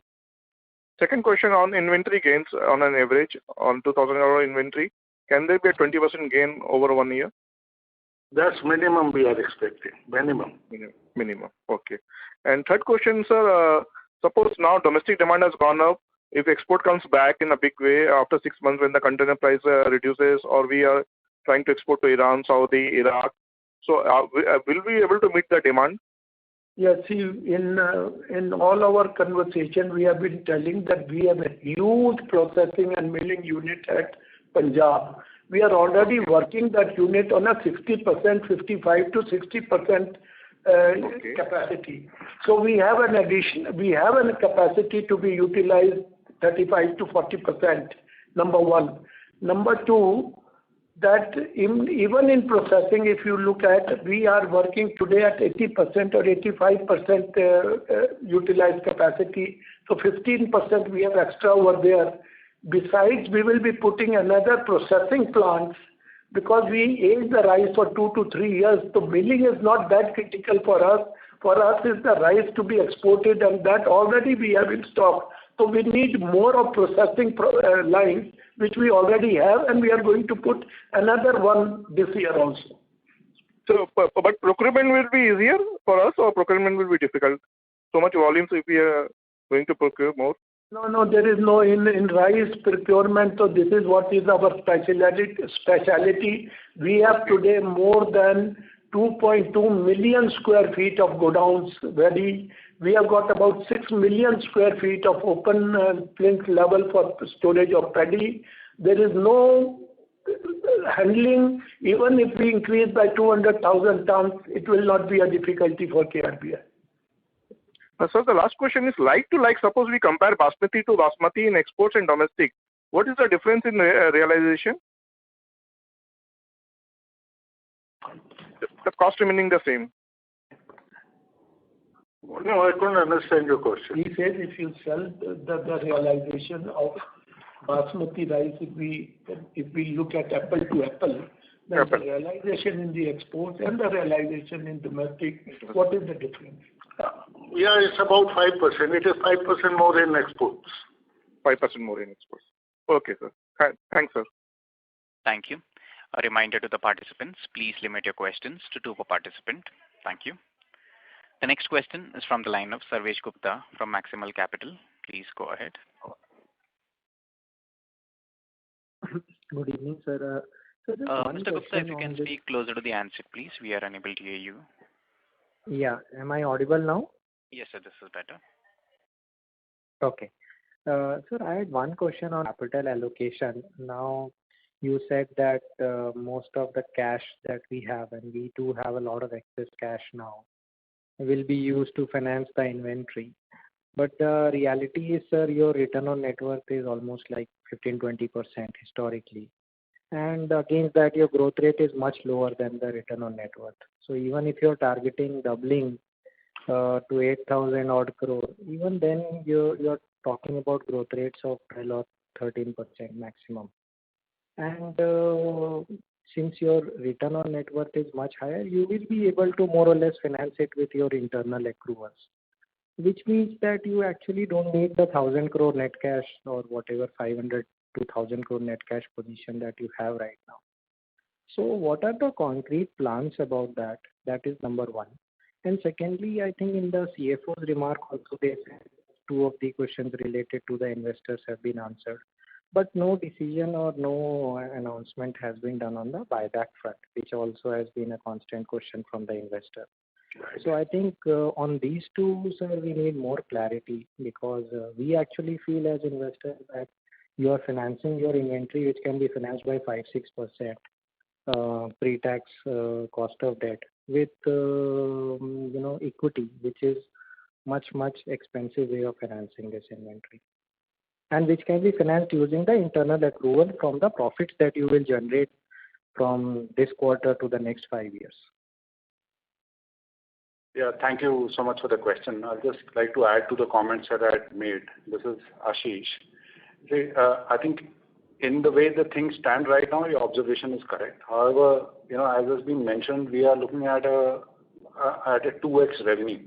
second question on inventory gains on an average on 2,000 euro inventory? Can there be a 20% gain over 1 year? That's minimum we are expecting. Minimum. Minimum. Okay. And third question, sir, suppose now domestic demand has gone up. If export comes back in a big way after 6 months when the container price reduces, or we are trying to export to Iran, Saudi, Iraq, so will we be able to meet the demand? Yeah, see, in all our conversation, we have been telling that we have a huge processing and milling unit at Punjab. We are already working that unit on a 60%, 55 to 60% capacity. So we have an addition. We have a capacity to be utilized 35 to 40%. Number 1. Number 2. That even in processing, if you look at, we are working today at 80% or 85% utilized capacity. So 15% we have extra over there. Besides, we will be putting another processing plants because we age the rice for 2 to 3 years. So milling is not that critical for us. For us, is the rice to be exported, and that already we have in stock. So we need more of processing lines, which we already have, and we are going to put another one this year also. So, but procurement will be easier for us, or procurement will be difficult? So much volumes if we are going to procure more? No, there is no in rice procurement. So this is what is our speciality. We have today more than 2.2 million square feet of godowns ready. We have got about 6 million square feet of open plinth level for storage of paddy. There is no handling. Even if we increase by 200,000 tons, it will not be a difficulty for KRBL. So the last question is like to like. Suppose we compare basmati to basmati in exports and domestic. What is the difference in realization? The cost remaining the same. No, I couldn't understand your question. He said if you sell the realization of basmati rice, if we look at apple to apple, then the realization in the exports and the realization in domestic, what is the difference? Yeah, it's about 5%. It is 5% more in exports. 5% more in exports. Okay, sir. Thanks, sir. Thank you. A reminder to the participants, please limit your questions to 2 per participant. Thank you. The next question is from the line of Sarvesh Gupta from Maximal Capital. Please go ahead. Good evening, sir. Mr. Gupta, if you can speak closer to the answer, please. We are unable to hear you. Yeah. Am I audible now? Yes, sir. This is better. Okay. Sir, I had one question on capital allocation. Now, you said that most of the cash that we have, and we do have a lot of excess cash now, will be used to finance the inventory. But the reality is, sir, your return on net worth is almost like 15-20% historically. and against that your growth rate is much lower than the return on net worth. So even if you're targeting doubling to 8,000 odd crore, even then you're talking about growth rates of 12 or 13% maximum. And since your return on net worth is much higher, you will be able to more or less finance it with your internal accruals, which means that you actually don't need the 1,000 crore net cash or whatever 500 to 1,000 crore net cash position that you have right now. So what are the concrete plans about that? That is number one. And secondly, I think in the CFO's remark also they said two of the questions related to the investors have been answered. But no decision or no announcement has been done on the buyback front, which also has been a constant question from the investor. Right. So I think on these two, sir, we need more clarity because we actually feel as investors that you are financing your inventory, which can be financed by 5-6% pre-tax cost of debt with equity, which is much expensive way of financing this inventory, and which can be financed using the internal accrual from the profits that you will generate from this quarter to the next 5 years. Yeah, thank you so much for the question. I'd just like to add to the comments that I had made. This is Ashish. I think in the way the things stand right now, your observation is correct. However, as has been mentioned, we are looking at a 2x revenue.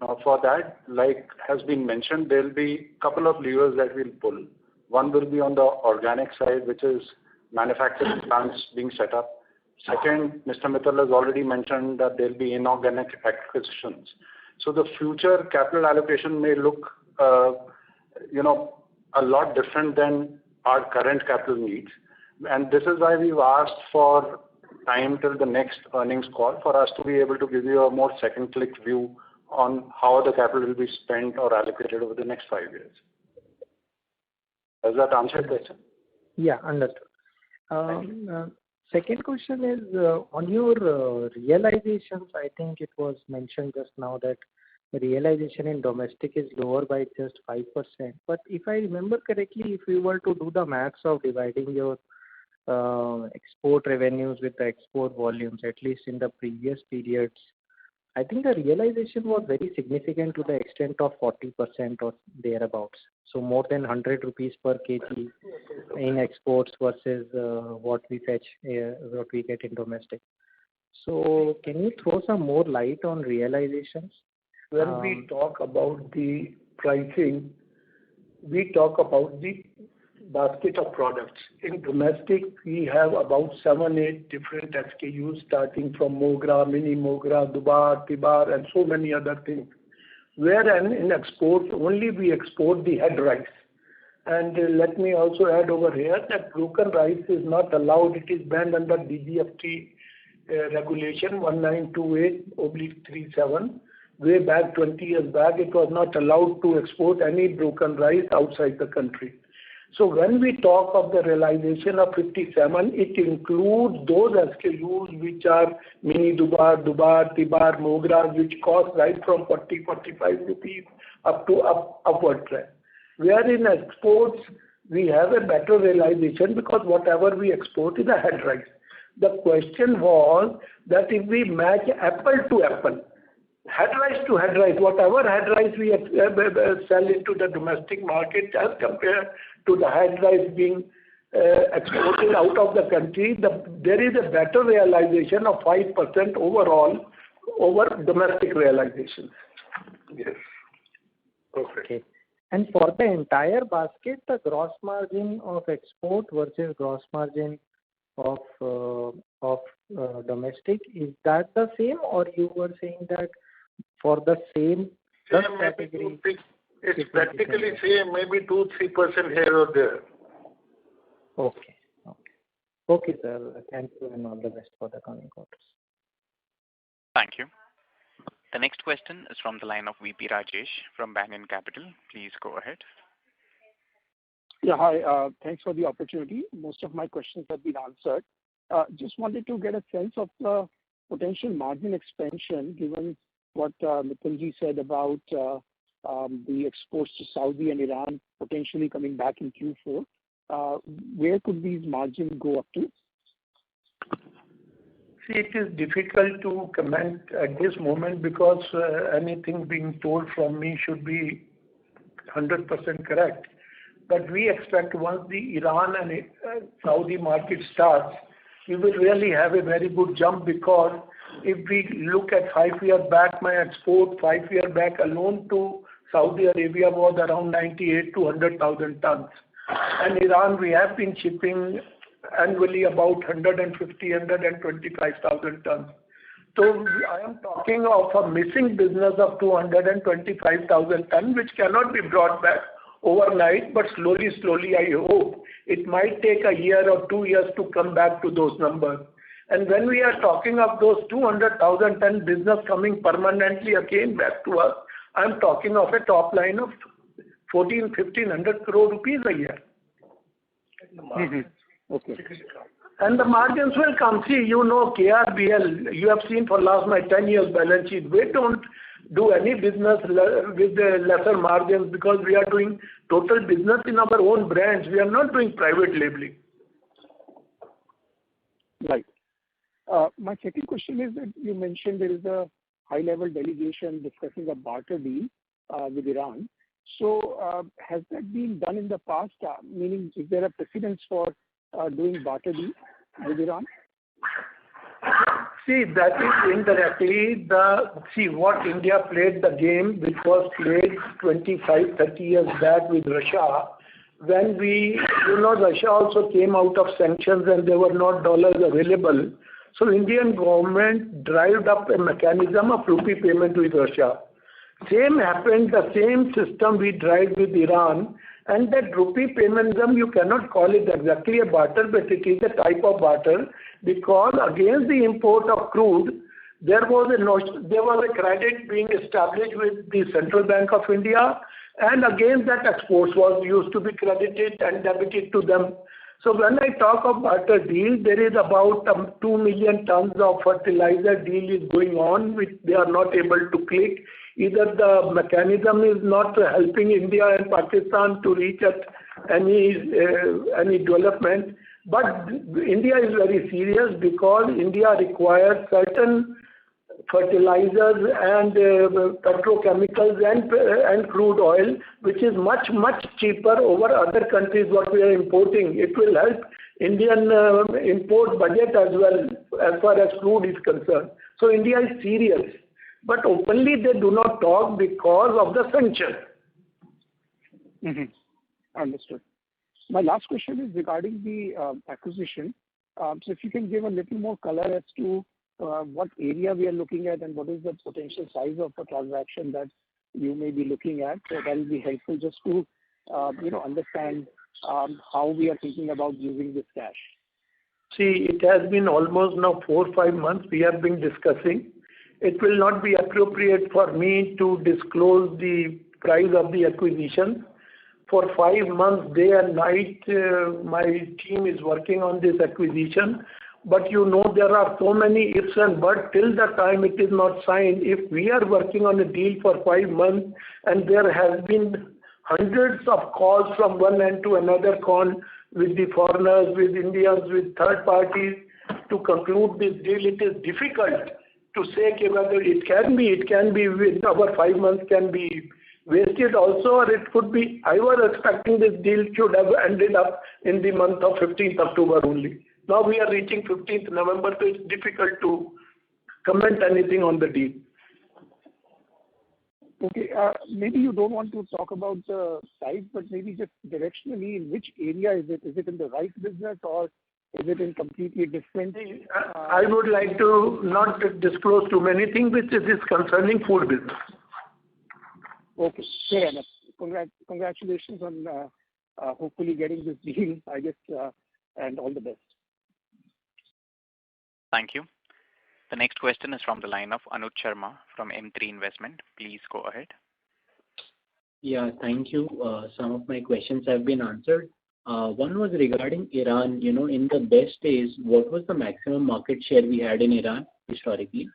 Now, for that, like has been mentioned, there will be a couple of levers that we'll pull. One will be on the organic side, which is manufacturing plants being set up. Second, Mr. Mittal has already mentioned that there will be inorganic acquisitions. So the future capital allocation may look, a lot different than our current capital needs. And this is why we've asked for time till the next earnings call for us to be able to give you a more second-click view on how the capital will be spent or allocated over the next 5 years. Does that answer your question? Yeah, understood. Second question is on your realizations. I think it was mentioned just now that the realization in domestic is lower by just 5%. But if I remember correctly, if you were to do the maths of dividing your export revenues with the export volumes, at least in the previous periods, I think the realization was very significant to the extent of 40% or thereabouts. So more than 100 rupees per kg in exports versus what we get in domestic. So can you throw some more light on realizations? When we talk about the pricing, we talk about the basket of products. In domestic, we have about 7-8 different SKUs starting from Mogra, Mini Mogra, Dubar, Tibar, and so many other things. Wherein in exports, only we export the head rice. And let me also add over here that broken rice is not allowed. It is banned under DGFT regulation 1928/37. Way back 20 years back, it was not allowed to export any broken rice outside the country. So when we talk of the realization of 57, it includes those SKUs which are Mini Dubar, Tibar, Mogra, which cost right from 40-45 rupees up to upward trend. Where in exports, we have a better realization because whatever we export is a head rice. The question was that if we match apple to apple, head rice to head rice, whatever head rice we sell into the domestic market as compared to the head rice being exported out of the country, there is a better realization of 5% overall over domestic realization. Yes. Okay. And for the entire basket, the gross margin of export versus gross margin of domestic, is that the same, or you were saying that for the same category? It's practically same, maybe 2-3% here or there. Okay, sir. Thank you and all the best for the coming quarters. Thank you. The next question is from the line of VP Rajesh from Banyan Capital. Please go ahead. Yeah, hi. Thanks for the opportunity. Most of my questions have been answered. Just wanted to get a sense of the potential margin expansion given what Mittalji said about the exports to Saudi and Iran potentially coming back in Q4. Where could these margins go up to? See, it is difficult to comment at this moment because anything being told from me should be 100% correct. But we expect once the Iran and Saudi market starts, we will really have a very good jump, because if we look at 5 years back, my export 5 years back alone to Saudi Arabia was around 98 to 100,000 tons. And Iran, we have been shipping annually about 125,000 tons. So I am talking of a missing business of 225,000 tons, which cannot be brought back overnight, but slowly, I hope it might take a year or 2 years to come back to those numbers. And when we are talking of those 200,000 ton business coming permanently again back to us, I am talking of a top line of 1,500 crore rupees a year. Okay. And the margins will come. See, you know KRBL, you have seen for last my 10 years balance sheet. We don't do any business with the lesser margins because we are doing total business in our own brands. We are not doing private labeling. Right. My second question is that you mentioned there is a high-level delegation discussing a barter deal with Iran. So has that been done in the past? Meaning, is there a precedence for doing barter deal with Iran? See, that is indirectly what India played the game, which was played 25, 30 years back with Russia. When Russia also came out of sanctions and there were no dollars available. So Indian government drived up a mechanism of rupee payment with Russia. Same happened, the same system we drive with Iran, and that rupee payment, you cannot call it exactly a barter, but it is a type of barter, because against the import of crude, there was a credit being established with the Central Bank of India, and against that exports was used to be credited and debited to them. So when I talk of barter deal, there is about 2 million tons of fertilizer deal is going on, which they are not able to click. Either the mechanism is not helping India and Pakistan to reach at any development. But India is very serious because India requires certain fertilizers and petrochemicals and crude oil, which is much, much cheaper over other countries what we are importing. It will help Indian import budget as well as far as crude is concerned. So India is serious. But openly they do not talk because of the sanction. Understood. My last question is regarding the acquisition. So if you can give a little more color as to what area we are looking at and what is the potential size of the transaction that you may be looking at. So that will be helpful just to understand how we are thinking about using this cash. See, it has been almost now 4 or 5 months we have been discussing. It will not be appropriate for me to disclose the price of the acquisition. For 5 months, day and night, my team is working on this acquisition. But there are so many ifs and buts till the time it is not signed. If we are working on a deal for 5 months and there has been hundreds of calls from one end to another con with the foreigners, with Indians, with third parties to conclude this deal, it is difficult to say whether it can be with our 5 months can be wasted also, or it could be. I was expecting this deal should have ended up in the month of 15th October only. Now we are reaching 15th November, so it's difficult to comment anything on the deal. Okay, maybe you don't want to talk about the size, but maybe just directionally, in which area is it? Is it in the rice business or is it in completely different? I would like to not disclose too many things which is concerning food business. Okay, fair enough. Congratulations on hopefully getting this deal, I guess, and all the best. Thank you. The next question is from the line of Anuj Sharma from M3 Investment. Please go ahead. Yeah, thank you. Some of my questions have been answered. One was regarding Iran. In the best days, what was the maximum market share we had in Iran historically?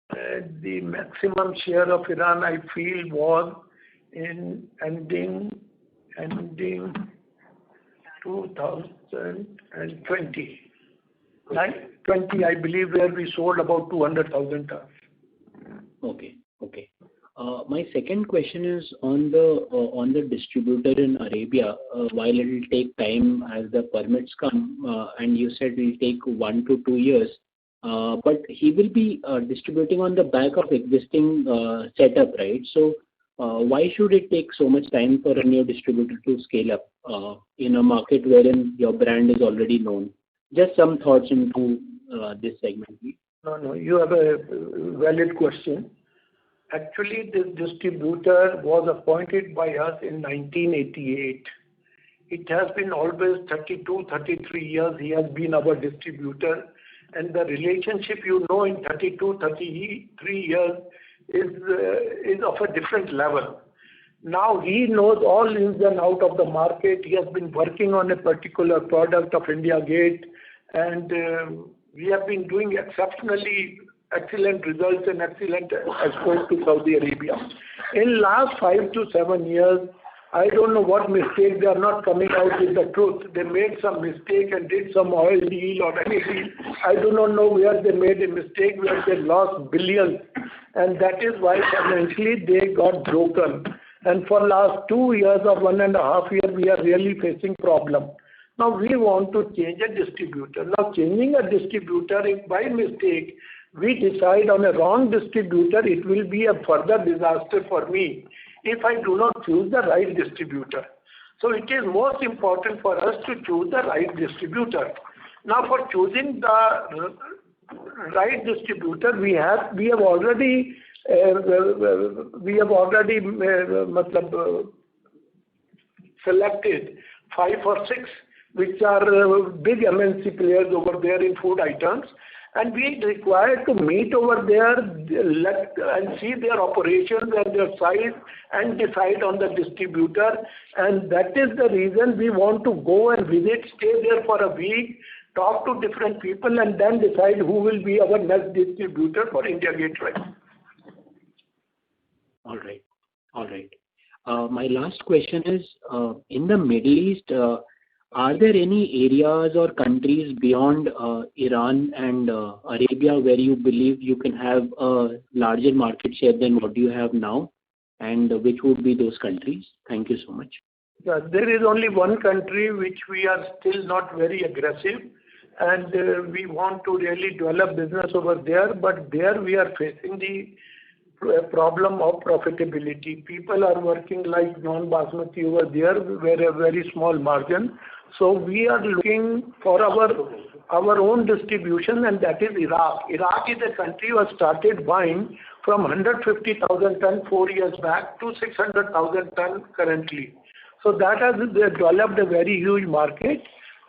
The maximum share of Iran, I feel, was in ending 2020. 20, I believe, where we sold about 200,000 tons. Okay. My second question is on the distributor in Arabia. While it will take time as the permits come, and you said it will take 1 to 2 years, but he will be distributing on the back of existing setup, right? So why should it take so much time for a new distributor to scale up in a market wherein your brand is already known? Just some thoughts into this segment, please. No, you have a valid question. Actually, this distributor was appointed by us in 1988. It has been always 32, 33 years he has been our distributor, and the relationship, in 32, 33 years is of a different level. Now he knows all ins and out of the market. He has been working on a particular product of India Gate, and we have been doing exceptionally excellent results and excellent exports to Saudi Arabia. In last 5 to 7 years, I don't know what mistake, they are not coming out with the truth. They made some mistake and did some oil deal or any deal. I do not know where they made a mistake, where they lost billions. And that is why financially they got broken. And for last 2 years or 1.5 years, we are really facing problem. Now we want to change a distributor. Now changing a distributor, if by mistake we decide on a wrong distributor, it will be a further disaster for me if I do not choose the right distributor. So it is most important for us to choose the right distributor. Now for choosing the right distributor, we have already selected 5 or 6 which are big MNC players over there in food items. And we require to meet over there and see their operations and their size and decide on the distributor. And that is the reason we want to go and visit, stay there for a week, talk to different people, and then decide who will be our next distributor for India Gate rice. All right. My last question is, in the Middle East, are there any areas or countries beyond Iran and Arabia where you believe you can have a larger market share than what you have now? And which would be those countries? Thank you so much. Yeah, there is only one country which we are still not very aggressive, and we want to really develop business over there, but there we are facing the problem of profitability. People are working like non-basmati over there, where a very small margin. So we are looking for our own distribution, and that is Iraq. Iraq is a country who has started buying from 150,000 ton 4 years back to 600,000 ton currently. So that has developed a very huge market,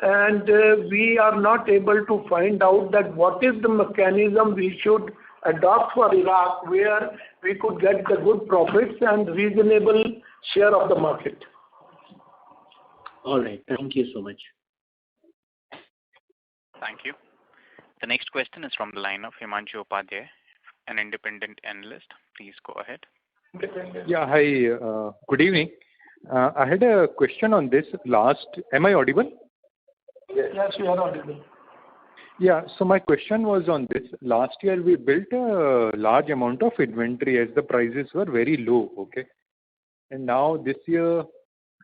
and we are not able to find out that what is the mechanism we should adopt for Iraq, where we could get the good profits and reasonable share of the market. All right. Thank you so much. Thank you. The next question is from the line of Himanshu Upadhyay, an independent analyst. Please go ahead. Yeah, hi. Good evening. I had a question on this last. Am I audible? Yes, you are audible. Yeah, so my question was on this. Last year we built a large amount of inventory as the prices were very low, okay? And now this year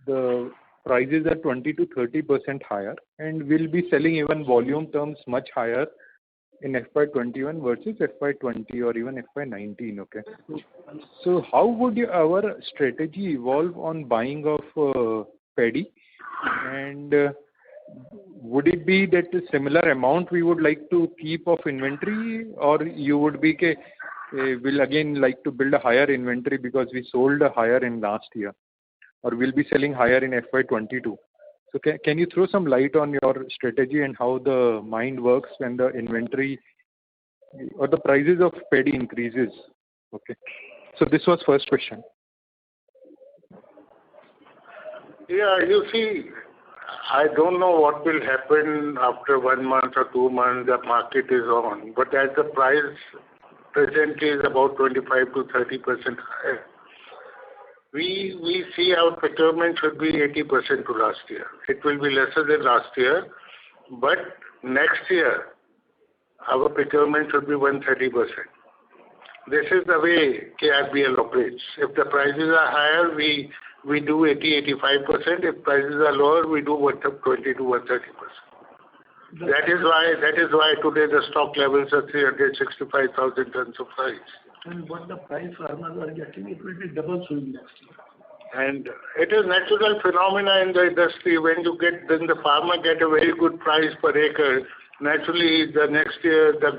the prices are 20 to 30% higher, and we'll be selling even volume terms much higher in FY21 versus FY20 or even FY19, okay? So how would our strategy evolve on buying of paddy, and would it be that a similar amount we would like to keep of inventory, or you would be will again like to build a higher inventory because we sold higher in last year, or will be selling higher in FY22? So can you throw some light on your strategy and how the mind works when the inventory or the prices of paddy increases? Okay. So this was first question. Yeah, you see, I don't know what will happen after 1 month or 2 months the market is on, but as the price presently is about 25 to 30% higher, we see our procurement should be 80% to last year. It will be lesser than last year, but next year our procurement should be 130%. This is the way KRBL operates. If the prices are higher, we do 80-85%. If prices are lower, we do 20 to 130%. That is why today the stock levels are 365,000 tons of rice. And what the price farmers are getting, it will be double soon next year. And it is natural phenomena in the industry. When the farmer get a very good price per acre, naturally the next year the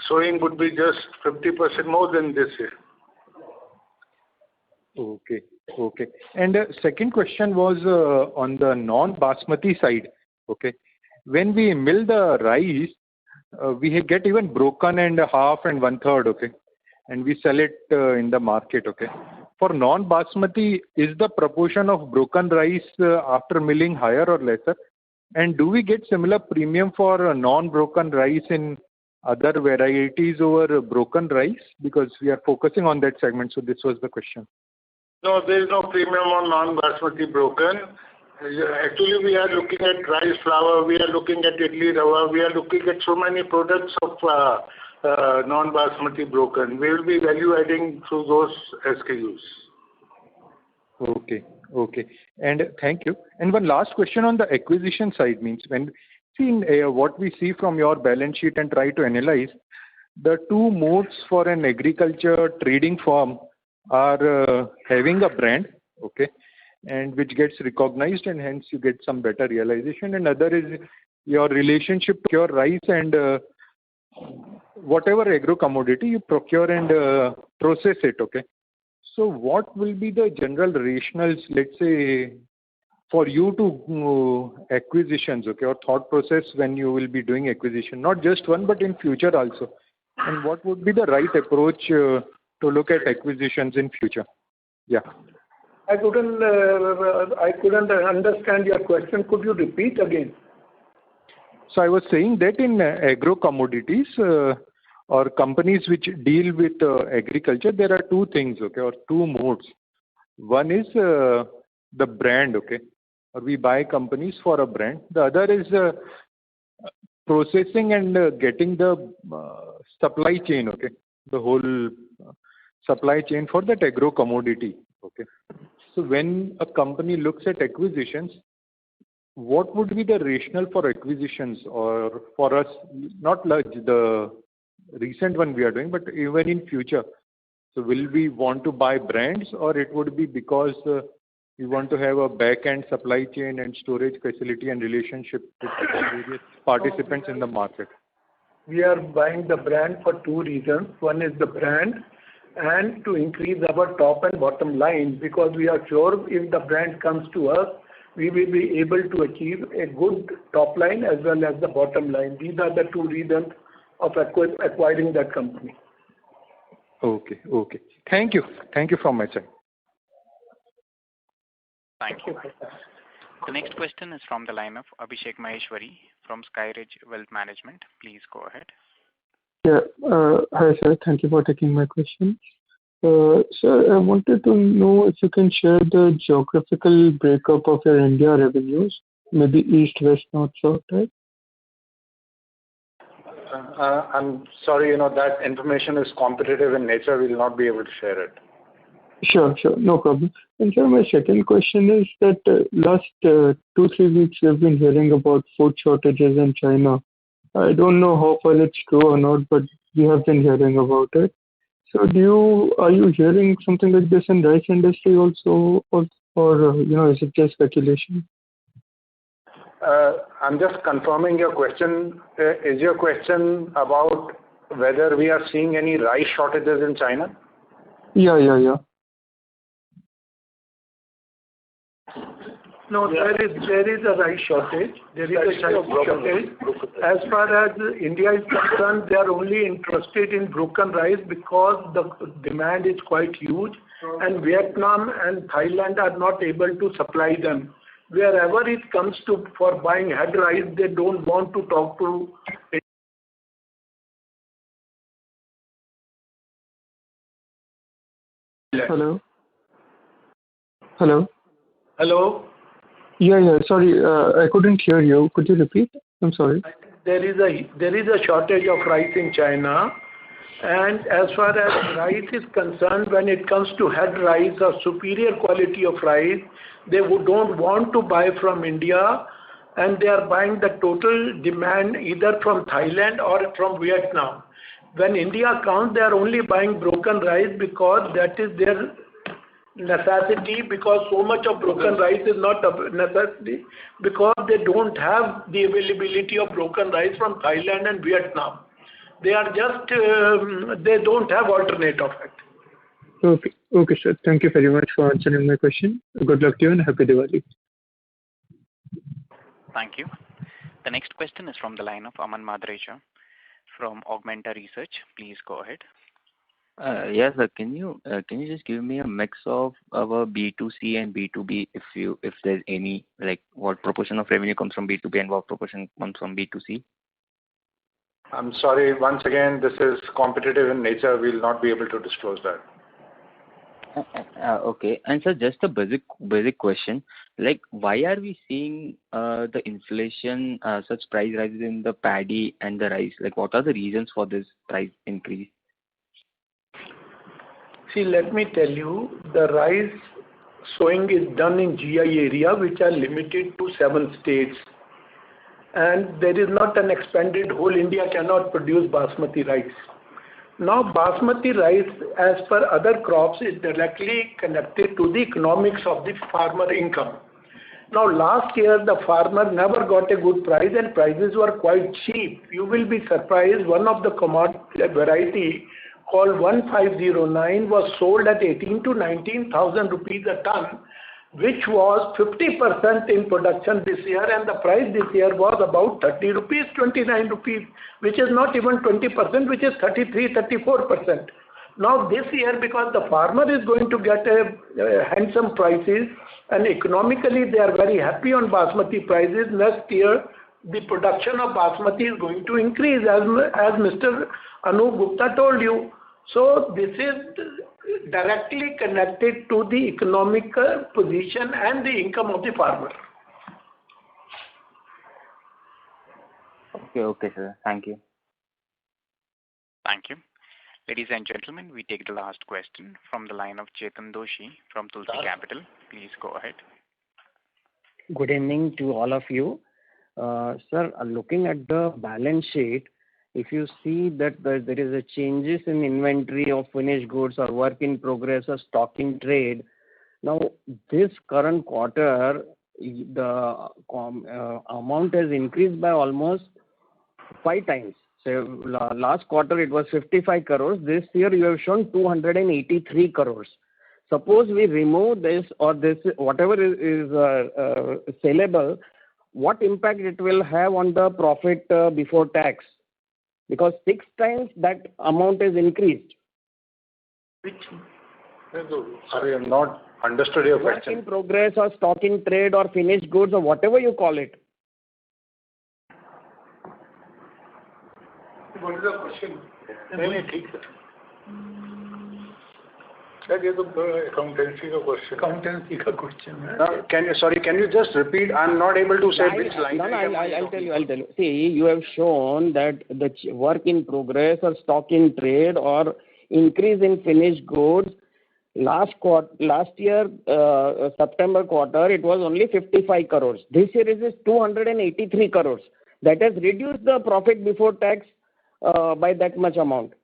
sowing would be just 50% more than this year. Okay. And second question was on the non-basmati side. Okay. When we mill the rice, we get even broken and half and 1/3. Okay. And we sell it in the market. Okay. For non-basmati, is the proportion of broken rice after milling higher or lesser? And do we get similar premium for non-broken rice in other varieties over broken rice? Because we are focusing on that segment, so this was the question. No, there is no premium on non-basmati broken. Actually, we are looking at rice flour, we are looking at idli rava, we are looking at so many products of non-basmati broken. We will be value adding through those SKUs. Okay. And thank you. And one last question on the acquisition side means what we see from your balance sheet and try to analyze, the two modes for an agriculture trading firm are having a brand, okay, and which gets recognized and hence you get some better realization, and other is your relationship to your rice and whatever agro commodity you procure and process it, okay. So what will be the general rationales, let's say, for you to acquisitions, okay, or thought process when you will be doing acquisition, not just one but in future also, and what would be the right approach to look at acquisitions in future? Yeah. I couldn't understand your question. Could you repeat again? So I was saying that in agro commodities or companies which deal with agriculture, there are two things, okay, or two modes. One is the brand, okay, or we buy companies for a brand. The other is processing and getting the supply chain, okay, the whole supply chain for that agro commodity, okay. So when a company looks at acquisitions, what would be the rationale for acquisitions, or for us, not like the recent one we are doing, but even in future? So will we want to buy brands, or it would be because we want to have a back-end supply chain and storage facility and relationship with various participants in the market? We are buying the brand for two reasons. One is the brand and to increase our top and bottom line, because we are sure if the brand comes to us, we will be able to achieve a good top line as well as the bottom line. These are the two reasons of acquiring that company. Okay. Thank you from my side. Thank you. The next question is from the line of Abhishek Maheshwari from Skyridge Wealth Management. Please go ahead. Yeah. Hi, sir. Thank you for taking my question. Sir, I wanted to know if you can share the geographical breakup of your India revenues, maybe east, west, north, south, right? I'm sorry, that information is competitive in nature. We will not be able to share it. Sure. No problem. And sir, my second question is that last 2-3 weeks we have been hearing about food shortages in China. I don't know how far it's true or not, but we have been hearing about it. So are you hearing something like this in rice industry also, or is it just speculation? I'm just confirming your question. Is your question about whether we are seeing any rice shortages in China? Yeah. No, there is a rice shortage. There is a Chinese shortage. As far as India is concerned, they are only interested in broken rice because the demand is quite huge, and Vietnam and Thailand are not able to supply them. Wherever it comes to for buying head rice, they don't want to talk to. Hello. Yeah. Sorry, I couldn't hear you. Could you repeat? I'm sorry. there is a shortage of rice in China. And as far as rice is concerned, when it comes to head rice or superior quality of rice, they don't want to buy from India, and they are buying the total demand either from Thailand or from Vietnam. When India counts, they are only buying broken rice because that is their necessity, because so much of broken rice is not a necessity, because they don't have the availability of broken rice from Thailand and Vietnam. They are just, they don't have alternate of it. Okay. Okay, sir. Thank you very much for answering my question. Good luck to you and happy Diwali. Thank you. The next question is from the line of Aman Madrecha from Augmenta Research. Please go ahead. Yes, sir. Can you just give me a mix of our B2C and B2B, if there's any, like what proportion of revenue comes from B2B and what proportion comes from B2C? I'm sorry, once again, this is competitive in nature. We'll not be able to disclose that. Okay. And sir, just a basic question, like why are we seeing the inflation, such price rises in the paddy and the rice? Like what are the reasons for this price increase? See, let me tell you, the rice sowing is done in GI area, which are limited to 7 states. And there is not an expanded whole India cannot produce basmati rice. Now, basmati rice, as per other crops, is directly connected to the economics of the farmer income. Now, last year, the farmer never got a good price and prices were quite cheap. You will be surprised, one of the commodity variety called 1509 was sold at 18 to 19,000 rupees a ton, which was 50% in production this year, and the price this year was about 30 rupees, 29 rupees, which is not even 20%, which is 33, 34%. Now this year, because the farmer is going to get a handsome prices, and economically they are very happy on basmati prices, next year the production of basmati is going to increase, as Mr. Anup Gupta told you. So this is directly connected to the economic position and the income of the farmer. Okay, sir. Thank you. Thank you. Ladies and gentlemen, we take the last question from the line of Chetan Doshi from Tulsi Capital. Please go ahead. Good evening to all of you. Sir, looking at the balance sheet, if you see that there is a changes in inventory of finished goods or work in progress or stock in trade. Now, this current quarter, the amount has increased by almost 5 times. So last quarter it was 55 crores. This year you have shown 283 crores. Suppose we remove this or this, whatever is sellable, what impact it will have on the profit before tax? Because 6 times that amount is increased. Sorry, I'm not understood your question. Work in progress or stock in trade or finished goods or whatever you call it. What is the question? Sir, ये तो accountancy का question. Accountancy का question. Can you just repeat? I'm not able to say which line. No, I'll tell you. See, you have shown that the work in progress or stock in trade or increase in finished goods. Last year, September quarter, it was only 55 crores. This year it is 283 crores. That has reduced the profit before tax by that much amount.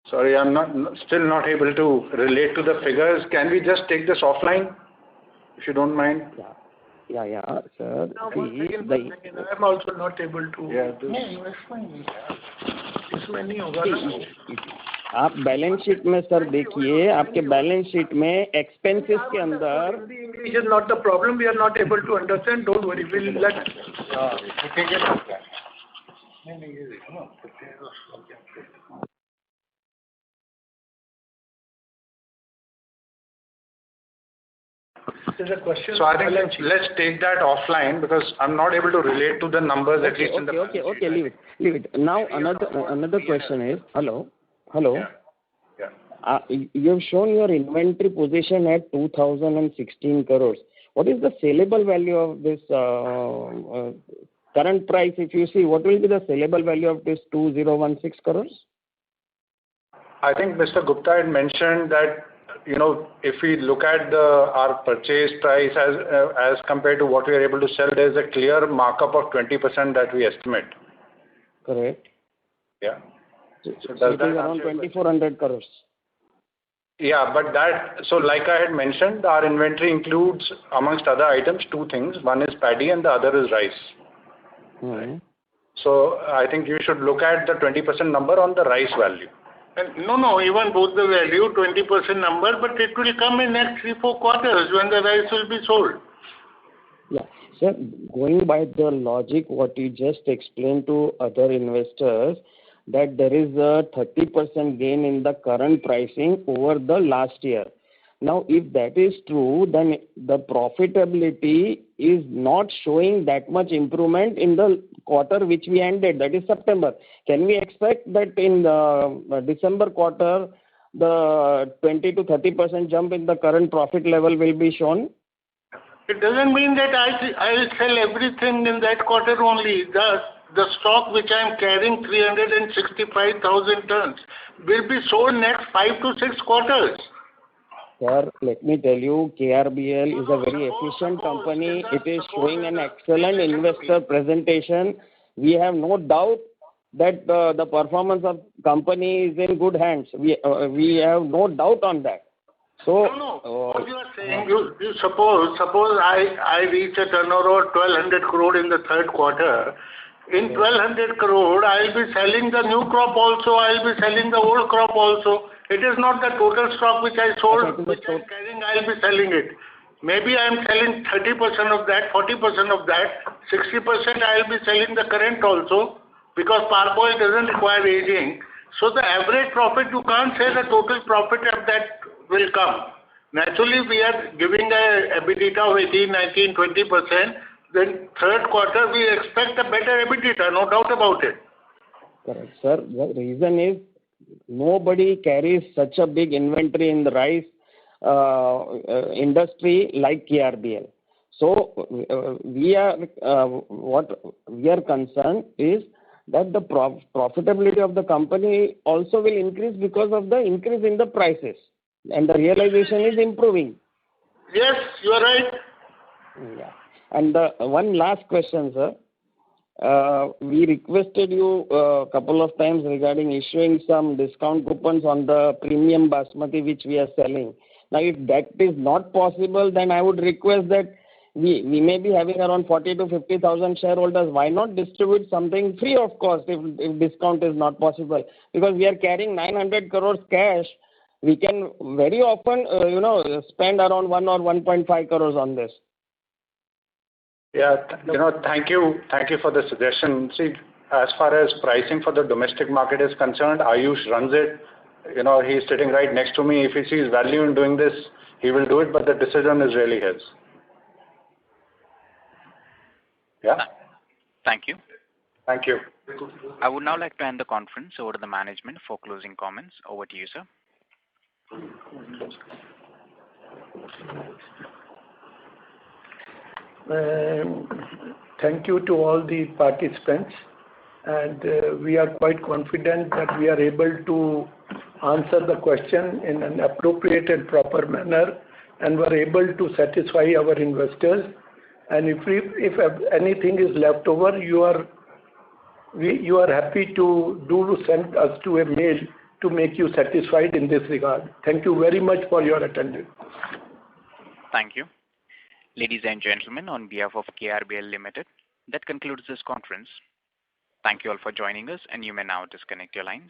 Sorry, I'm still not able to relate to the figures. Can we just take this offline, if you don't mind? Yeah, sir. I'm also not able to. Yeah, इसमें नहीं होगा ना. आप balance sheet में sir देखिए, आपके balance sheet में expenses के अंदर. English is not the problem. We are not able to understand. Don't worry. We'll let. There's a question. So I think let's take that offline because I'm not able to relate to the numbers at least in the. Okay. Leave it. Now another question is. Hello. Yeah. You have shown your inventory position at 2,016 crores. What is the saleable value of this current price, if you see, what will be the sellable value of this 2016 crores? I think Mr. Gupta had mentioned that, if we look at our purchase price as compared to what we are able to sell, there is a clear markup of 20% that we estimate. Correct. Yeah. So it is around 2,400 crores. Yeah, but like I had mentioned, our inventory includes, amongst other items, two things. One is paddy and the other is rice. Mm-hmm. So I think you should look at the 20% number on the rice value. No, even both the value, 20% number, but it will come in next 3-4 quarters when the rice will be sold. Yeah. Sir, going by the logic what you just explained to other investors, that there is a 30% gain in the current pricing over the last year. Now, if that is true, then the profitability is not showing that much improvement in the quarter which we ended, that is September. Can we expect that in the December quarter, the 20 to 30% jump in the current profit level will be shown? It doesn't mean that I will sell everything in that quarter only. The stock which I am carrying, 365,000 tons, will be sold next 5 to 6 quarters. Sir, let me tell you, KRBL is a very efficient company. It is showing an excellent investor presentation. We have no doubt that the performance of company is in good hands. We have no doubt on that. So, what you are saying, you suppose I reach a turnover of 1,200 crore in the third quarter. In 1,200 crore, I will be selling the new crop also, I will be selling the old crop also. It is not the total stock which I sold, which I am carrying, I will be selling it. Maybe I am selling 30% of that, 40% of that, 60% I will be selling the current also, because parboil doesn't require aging. So the average profit, you can't say the total profit of that will come. Naturally, we are giving a EBITDA of 18, 19, 20%. Then third quarter, we expect a better EBITDA, no doubt about it. Correct, sir. The reason is nobody carries such a big inventory in the rice industry like KRBL. So what we are concerned is that the profitability of the company also will increase because of the increase in the prices, and the realization is improving. Yes, you are right. Yeah. And one last question, sir. We requested you a couple of times regarding issuing some discount coupons on the premium basmati which we are selling. Now, if that is not possible, then I would request that we may be having around 40 to 50,000 shareholders. Why not distribute something free of cost if discount is not possible? Because we are carrying 900 crores cash. We can very often, spend around 1 or 1.5 crores on this. Yeah, thank you for the suggestion. See, as far as pricing for the domestic market is concerned, Ayush runs it. He's sitting right next to me. If he sees value in doing this, he will do it, but the decision is really his. Yeah? Thank you. Thank you. I would now like to end the conference over to the management for closing comments. Over to you, sir. Thank you to all the participants, and we are quite confident that we are able to answer the question in an appropriate and proper manner, and we're able to satisfy our investors. And if anything is left over, you are happy to send us to a mail to make you satisfied in this regard. Thank you very much for your attendance. Thank you. Ladies and gentlemen, on behalf of KRBL Limited, that concludes this conference. Thank you all for joining us, and you may now disconnect your lines.